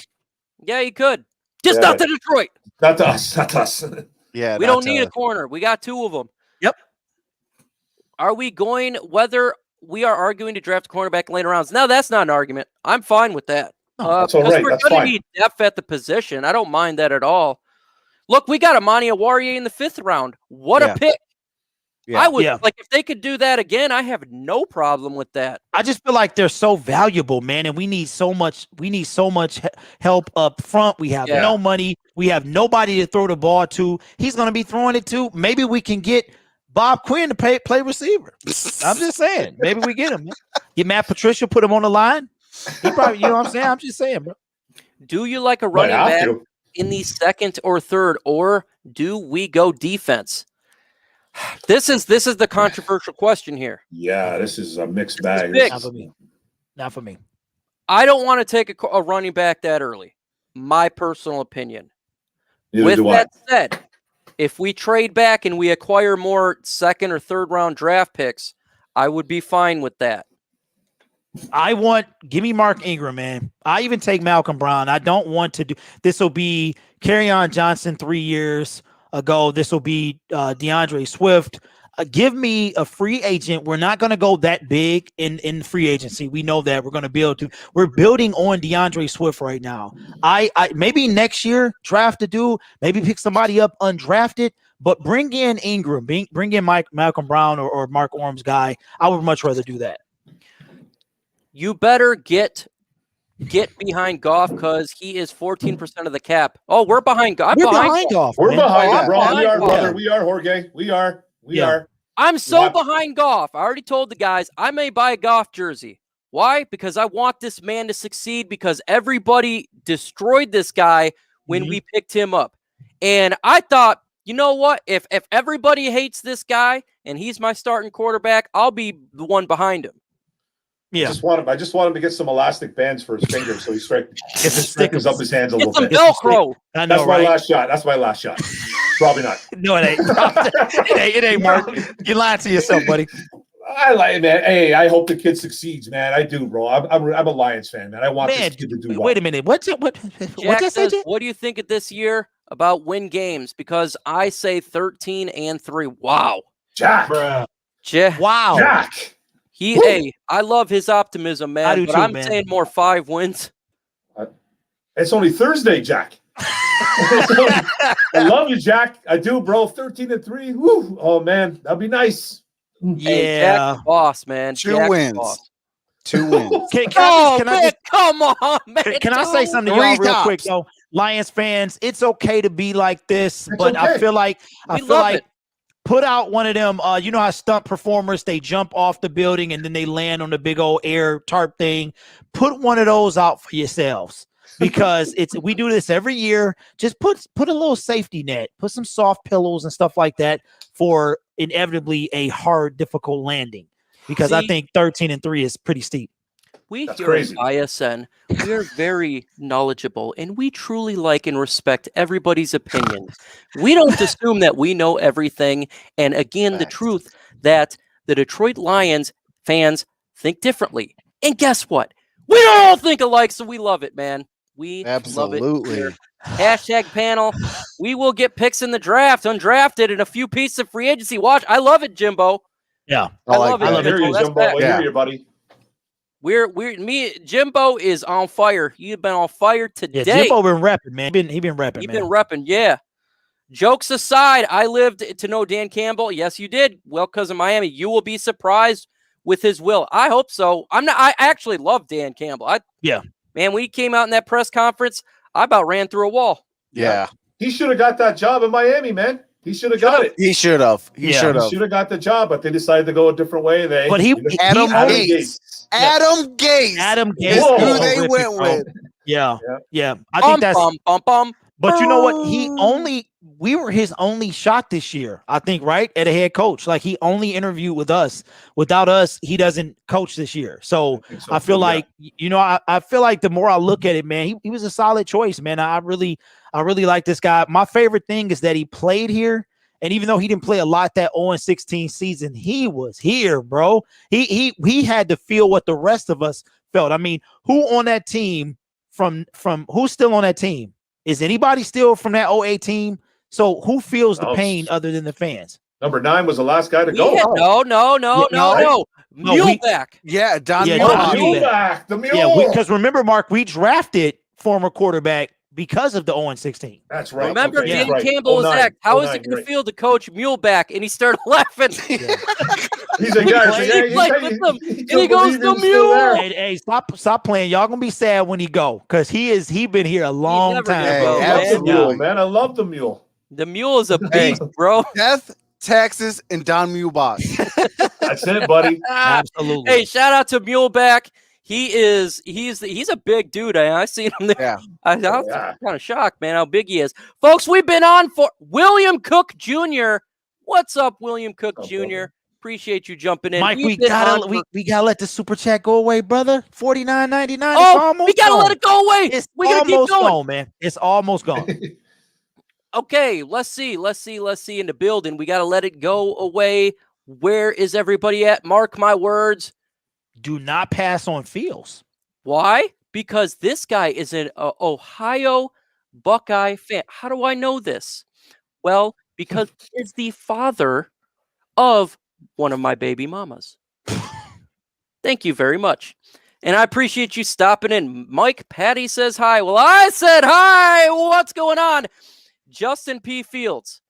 Yeah, he could. Just not to Detroit. Not to us. Not to us. Yeah, we don't need a corner. We got 2 of them. Yep. Are we going? Whether we are arguing to draft a cornerback in later rounds? No, that's not an argument. I'm fine with that. That's all right. We're going to need depth at the position. I don't mind that at all. Look, we got Amani Warrior in the 5th round. What a pick. Yeah. I would like if they could do that again. I have no problem with that. I just feel like they're so valuable, man, and we need so much. We need so much help up front. We have no money. We have nobody to throw the ball to. He's going to be throwing it to. Maybe we can get Bob Quinn to play receiver. I'm just saying. Maybe we get him. Get Matt Patricia, put him on the line. He probably, you know what I'm saying? I'm just saying, bro. Do you like a running back in the 2nd or 3rd, or do we go defense? This is the controversial question here. Yeah, this is a mixed bag. Not for me. I don't want to take a running back that early. My personal opinion. With that said, if we trade back and we acquire more 2nd or 3rd round draft picks, I would be fine with that. Give me Mark Ingram, man. I even take Malcolm Brown. I don't want to do this. Will be Kerryon Johnson 3 years ago. This will be DeAndre Swift. Give me a free agent. We're not going to go that big in free agency. We know that we're going to build to. We're building on DeAndre Swift right now. I maybe next year draft a dude. Maybe pick somebody up undrafted. But bring in Ingram. Bring in Malcolm Brown or Mark Orm's guy. I would much rather do that. You better get behind Goff because he is 14% of the cap. Oh, we're behind Goff. We're behind Goff. We're behind bro. We are, brother. We are, Jorge. We are. We are. I'm so behind Goff. I already told the guys I may buy a Goff jersey. Why? Because I want this man to succeed because everybody destroyed this guy when we picked him up. And I thought, you know what? If everybody hates this guy and he's my starting quarterback, I'll be the one behind him. Yeah. I just want him to get some elastic bands for his fingers so he strengthens up his hands a little bit. Velcro. That's my last shot. That's my last shot. Probably not. No, it ain't. It ain't, Mark. You're lying to yourself, buddy. I like it, man. Hey, I hope the kid succeeds, man. I do, bro. I'm a Lions fan, man. I want this kid to do well. Wait a minute. What do you think of this year about win games? Because I say 13-3. Wow. Jack. Wow. Jack. I love his optimism, man. I'm saying more 5 wins. It's only Thursday, Jack. I love you, Jack. I do, bro. 13-3. Woo. Oh man, that'd be nice. Yeah, hey, Jack's boss, man. 2 wins. 2 wins. Come on, man. Can I say something to y'all real quick, though? Lions fans, it's okay to be like this, but okay. I feel like put out one of them, you know how stunt performers, they jump off the building and then they land on the big old air tarp thing. Put one of those out for yourselves because we do this every year. Just put a little safety net, put some soft pillows and stuff like that for inevitably a hard, difficult landing because I think 13-3 is pretty steep. We here at ISN, we are very knowledgeable, and we truly like and respect everybody's opinion. We don't assume that we know everything. And again, the truth that the Detroit Lions fans think differently. And guess what? We don't all think alike, so we love it, man. We absolutely love it. Hashtag panel. We will get picks in the draft, undrafted, and a few pieces of free agency. Watch. I love it, Jimbo. Yeah. I love it. I hear you, Jimbo. I hear you, buddy. Jimbo is on fire. You've been on fire today. Yeah, Jimbo been repping, man. He been repping, He's been repping, yeah. Jokes aside, I lived to know Dan Campbell. Yes, you did. Well, because of Miami. You will be surprised with his will. I hope so. I actually love Dan Campbell. Man, when he came out in that press conference, I about ran through a wall. Yeah. He should have got that job in Miami, man. He should have got it. He should have. He Yeah. should He have. should have got the job, but they decided to go a different way. But he Adam only- Gates. Adam Gates. Adam is Gates. Whoa. who is they horrific, went bro. with. Yeah. Yeah. Yeah. I think that's. Bum. But you know what? We were his only shot this year, I think, right? At a head coach. Like he only interviewed with us. Without us, he doesn't coach this year. So I feel like, I feel like the more I look at it, man, he was a solid choice, man. I really like this guy. My favorite thing is that he played here. And even though he didn't play a lot that 0-16 season, he was here, bro. He had to feel what the rest of us felt. I mean, who on that team from who's still on that team? Is anybody still from that 08 team? So who feels the pain other than the fans? Number 9 was the last guy to go. No. Muleback. Yeah, Don Yeah, Muleback. Don Muleback. Back the mule. Yeah, because remember, Mark, we drafted former quarterback because of the 0-16. That's right. Remember, Okay, Dan right. Campbell was 09, asked, how is 09, it going right. to feel to coach Muleback? And he started laughing. He's a guy. He played with them, and he goes, the mule. Hey, stop playing. Y'all gonna be sad when he go, because he been here a long never time. gonna bro. go, I love the man. mule, man. I love the mule. The mule is a Hey. beast, bro. Death, taxes, and Don Muleback. That's it, buddy. Absolutely. Hey, shout out to Muleback. He's a big dude. I seen him there. Yeah. I was Yeah. kind of shocked, man, how big he is. Folks, we've been on for William Cook Jr. What's up, William Cook Oh, Jr.? brother. Appreciate you jumping in. Mike, We've we been gotta on for- we gotta let the super chat go away, brother. $49.99. Oh, we gotta let it go away. It's We gotta keep almost going. gone, man. It's almost gone. Okay, let's see in the building. We gotta let it go away. Where is everybody at? Mark my words. Do not pass on Fields. Why? Because this guy is an Ohio Buckeye fan. How do I know this? Well, because he is the father of one of my baby mamas. Thank you very much. And I appreciate you stopping in. Mike Patty says hi. Well, I said hi. What's going on? Justin P. Fields.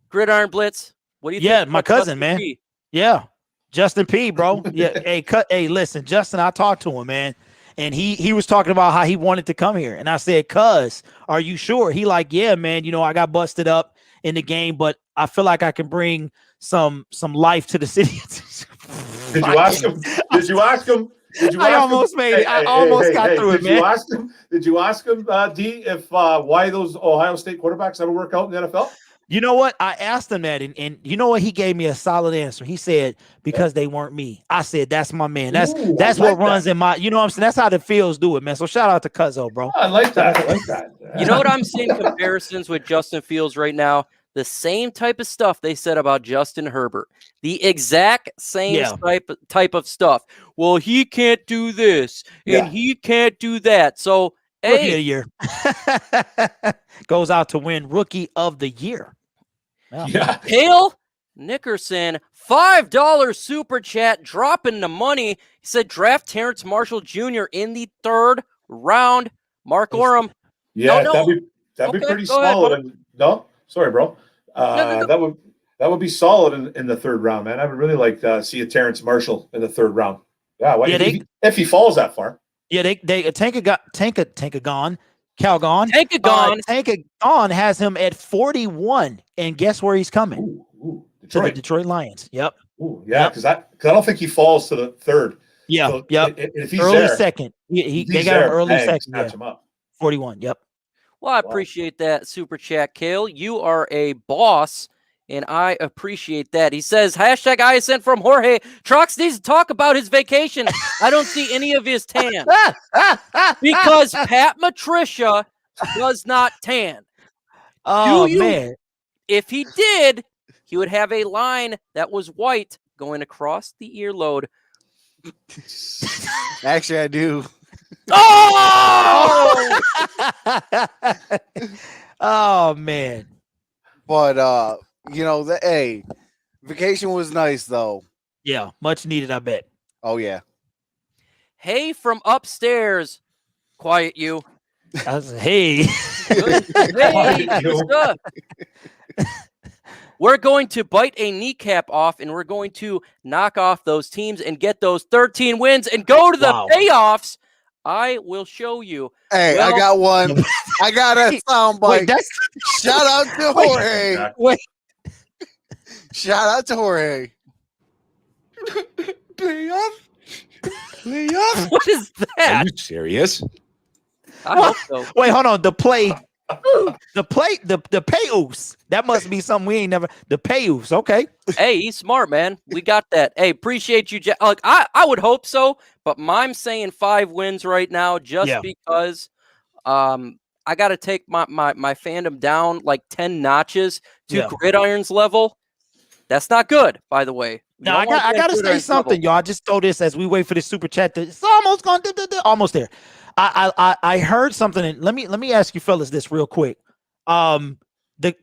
Gridiron Blitz. What do you think? Yeah, my about cousin, Justin man. P? Yeah. Justin P, bro. Yeah. Hey, listen, Justin, I talked to him, man. And he was talking about how he wanted to come here. And I said, cuz, are you sure? He like, yeah, man, I got busted up in the game, but I feel like I can bring some life to the city. Did you ask him? I almost made it. I almost got through it, man. Did you ask him, D, if why those Ohio State quarterbacks ever work out in the NFL? You know what? I asked him that, and you know what? He gave me a solid answer. He said, because they weren't me. I said, that's my man. That's what runs in my, you know what I'm saying? That's how the Fields do it, man. So shout out to Cuzzo, bro. I like that. You know what I'm seeing comparisons with Justin Fields right now? The same type of stuff they said about Justin Herbert. The exact same type of stuff. Well, he can't do this, and he can't do that. So, Rookie of the hey, year. Goes out to win Rookie of the Year. Yeah. Hale Nickerson, $5 super chat, dropping the money. He said draft Terrence Marshall Jr. in the 3rd round. Mark Orem. Yeah, No. that'd be Okay, pretty go ahead, solid. No, sorry, bro. No. That would be solid in the 3rd round, man. I would really like to see a Terrence Marshall in the 3rd round. Yeah, if he falls that far. Yeah, they Tankagon. Tankagon has him at 41, and guess where he's coming? To the Detroit Lions. Yep. Ooh, yeah, because I don't think he falls to the 3rd. Yeah. So yep. If he's early there, second. They got him early second. Snatch him up. 41. Yep. Well, I appreciate that super chat, Kale. You are a boss, and I appreciate that. He says, hashtag ISN from Jorge. Trox needs to talk about his vacation. I don't see any of his tan. Because Pat Matricia does not tan. Oh, man. If he did, he would have a line that was white going across the earlobe. Actually, I do. Oh! Oh, man. But hey, vacation was nice though. Yeah, much needed, I bet. Oh yeah. Hey, from upstairs. Quiet you. I was, hey. Good. Hey, what's up? We're going to bite a kneecap off, and we're going to knock off those teams and get those 13 wins and go to the playoffs. I will show you. Hey, I Well- got one. I got a sound Wait, bite. that's Shout out to Jorge. Jack. Shout out to Jorge. Playoff? What is Are that? you serious? I hope so. wait, hold on. The payos. That must be something we ain't never. The payos. Okay. Hey, he's smart, man. We got that. Hey, appreciate you, Jack. Like, I would hope so, but I'm saying 5 wins right now just because I got to take my fandom down like 10 notches to Gridiron's level. That's not good, by the way. Now I got to say something, y'all. I just throw this as we wait for the super chat. It's almost gone. Almost there. I heard something. And let me ask you fellas this real quick. The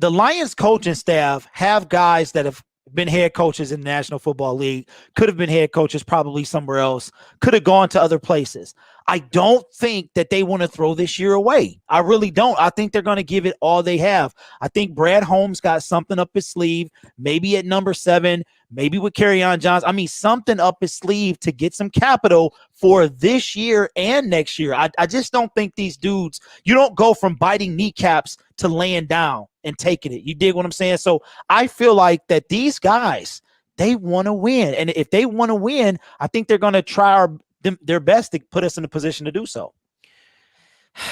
Lions coaching staff have guys that have been head coaches in the National Football League, could have been head coaches probably somewhere else, could have gone to other places. I don't think that they want to throw this year away. I really don't. I think they're going to give it all they have. I think Brad Holmes got something up his sleeve, maybe at number 7, maybe with Kerryon Johnson. I mean, something up his sleeve to get some capital for this year and next year. I just don't think these dudes, you don't go from biting kneecaps to laying down and taking it. You dig what I'm saying? So I feel like that these guys, they want to win. And if they want to win, I think they're going to try their best to put us in a position to do so.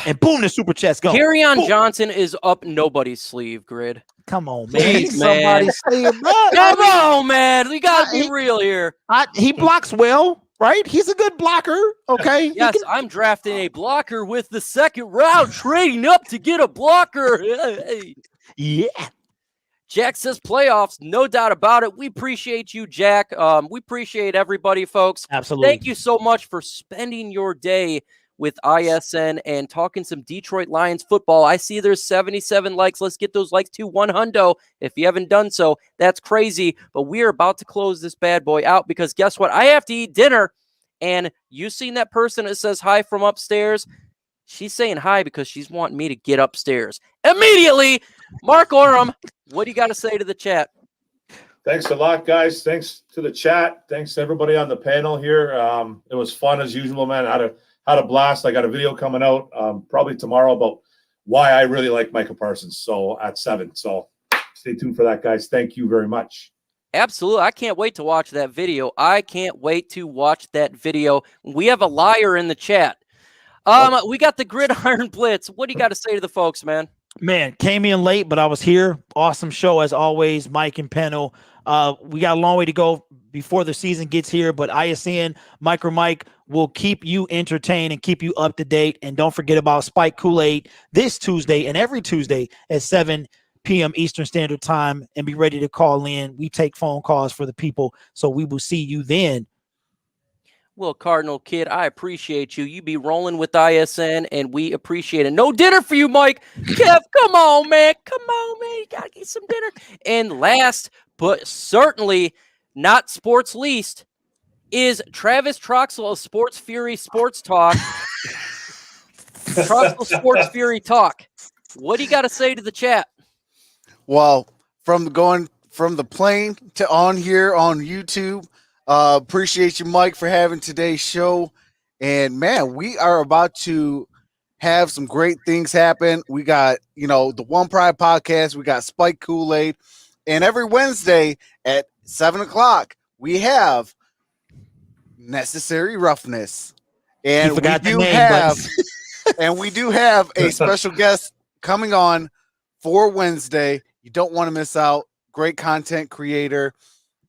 And boom, the super chat's going. Kerryon Johnson is up nobody's sleeve, Grid. Come on, man. Please, man. Come on, man. We got to be real here. He blocks well, right? He's a good blocker. Okay. Yes, I'm drafting a blocker with the 2nd round, trading up to get a blocker. Yeah. Jack says playoffs, no doubt about it. We appreciate you, Jack. We appreciate everybody, folks. Absolutely. Thank you so much for spending your day with ISN and talking some Detroit Lions football. I see there's 77 likes. Let's get those likes to 100. If you haven't done so, that's crazy. But we are about to close this bad boy out because guess what? I have to eat dinner. And you seen that person that says hi from upstairs? She's saying hi because she's wanting me to get upstairs. Immediately, Mark Oram, what do you got to say to the chat? Thanks a lot, guys. Thanks to the chat. Thanks to everybody on the panel here. It was fun as usual, man. I had a blast. I got a video coming out probably tomorrow about why I really like Micah Parsons. So at 7. So stay tuned for that, guys. Thank you very much. Absolutely. I can't wait to watch that video. We have a liar in the chat. We got the Gridiron Blitz. What do you got to say to the folks, man? Man, came in late, but I was here. Awesome show as always, Mike and Pennell. We got a long way to go before the season gets here, but ISN, Micro Mike will keep you entertained and keep you up to date. And don't forget about Spike Kool-Aid this Tuesday and every Tuesday at 7 p.m. Eastern Standard Time, and be ready to call in. We take phone calls for the people, so we will see you then. Well, Cardinal Kid, I appreciate you. You be rolling with ISN, and we appreciate it. No dinner for you, Mike. Kev, come on, man. You got to get some dinner. And last, but certainly not sports least, is Travis Troxel of Sports Fury Sports Talk. Troxel Sports Fury Talk. What do you got to say to the chat? Well, from the plane to on here on YouTube, appreciate you, Mike, for having today's show. And man, we are about to have some great things happen. We got, the One Pride podcast. We got Spike Kool-Aid. And every Wednesday at 7:00, we have Necessary Roughness. And we do have a special guest coming on for Wednesday. You don't want to miss out. Great content creator.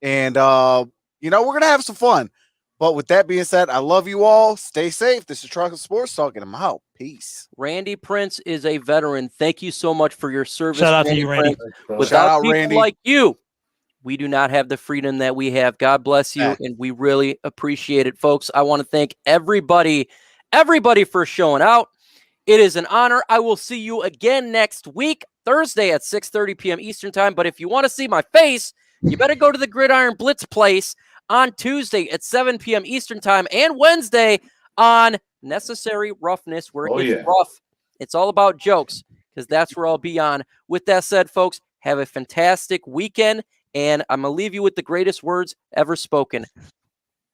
And, we're going to have some fun. But with that being said, I love you all. Stay safe. This is Trucker Sports Talk, and I'm out. Peace. Randy Prince is a veteran. Thank you so much for your service. Shout out to you, Randy. Without people like you, we do not have the freedom that we have. God bless you, and we really appreciate it, folks. I want to thank everybody for showing out. It is an honor. I will see you again next week, Thursday at 6:30 p.m. Eastern Time. But if you want to see my face, you better go to the Gridiron Blitz place on Tuesday at 7 p.m. Eastern Time and Wednesday on Necessary Roughness, where it gets rough. It's all about jokes because that's where I'll be on. With that said, folks, have a fantastic weekend, and I'm going to leave you with the greatest words ever spoken.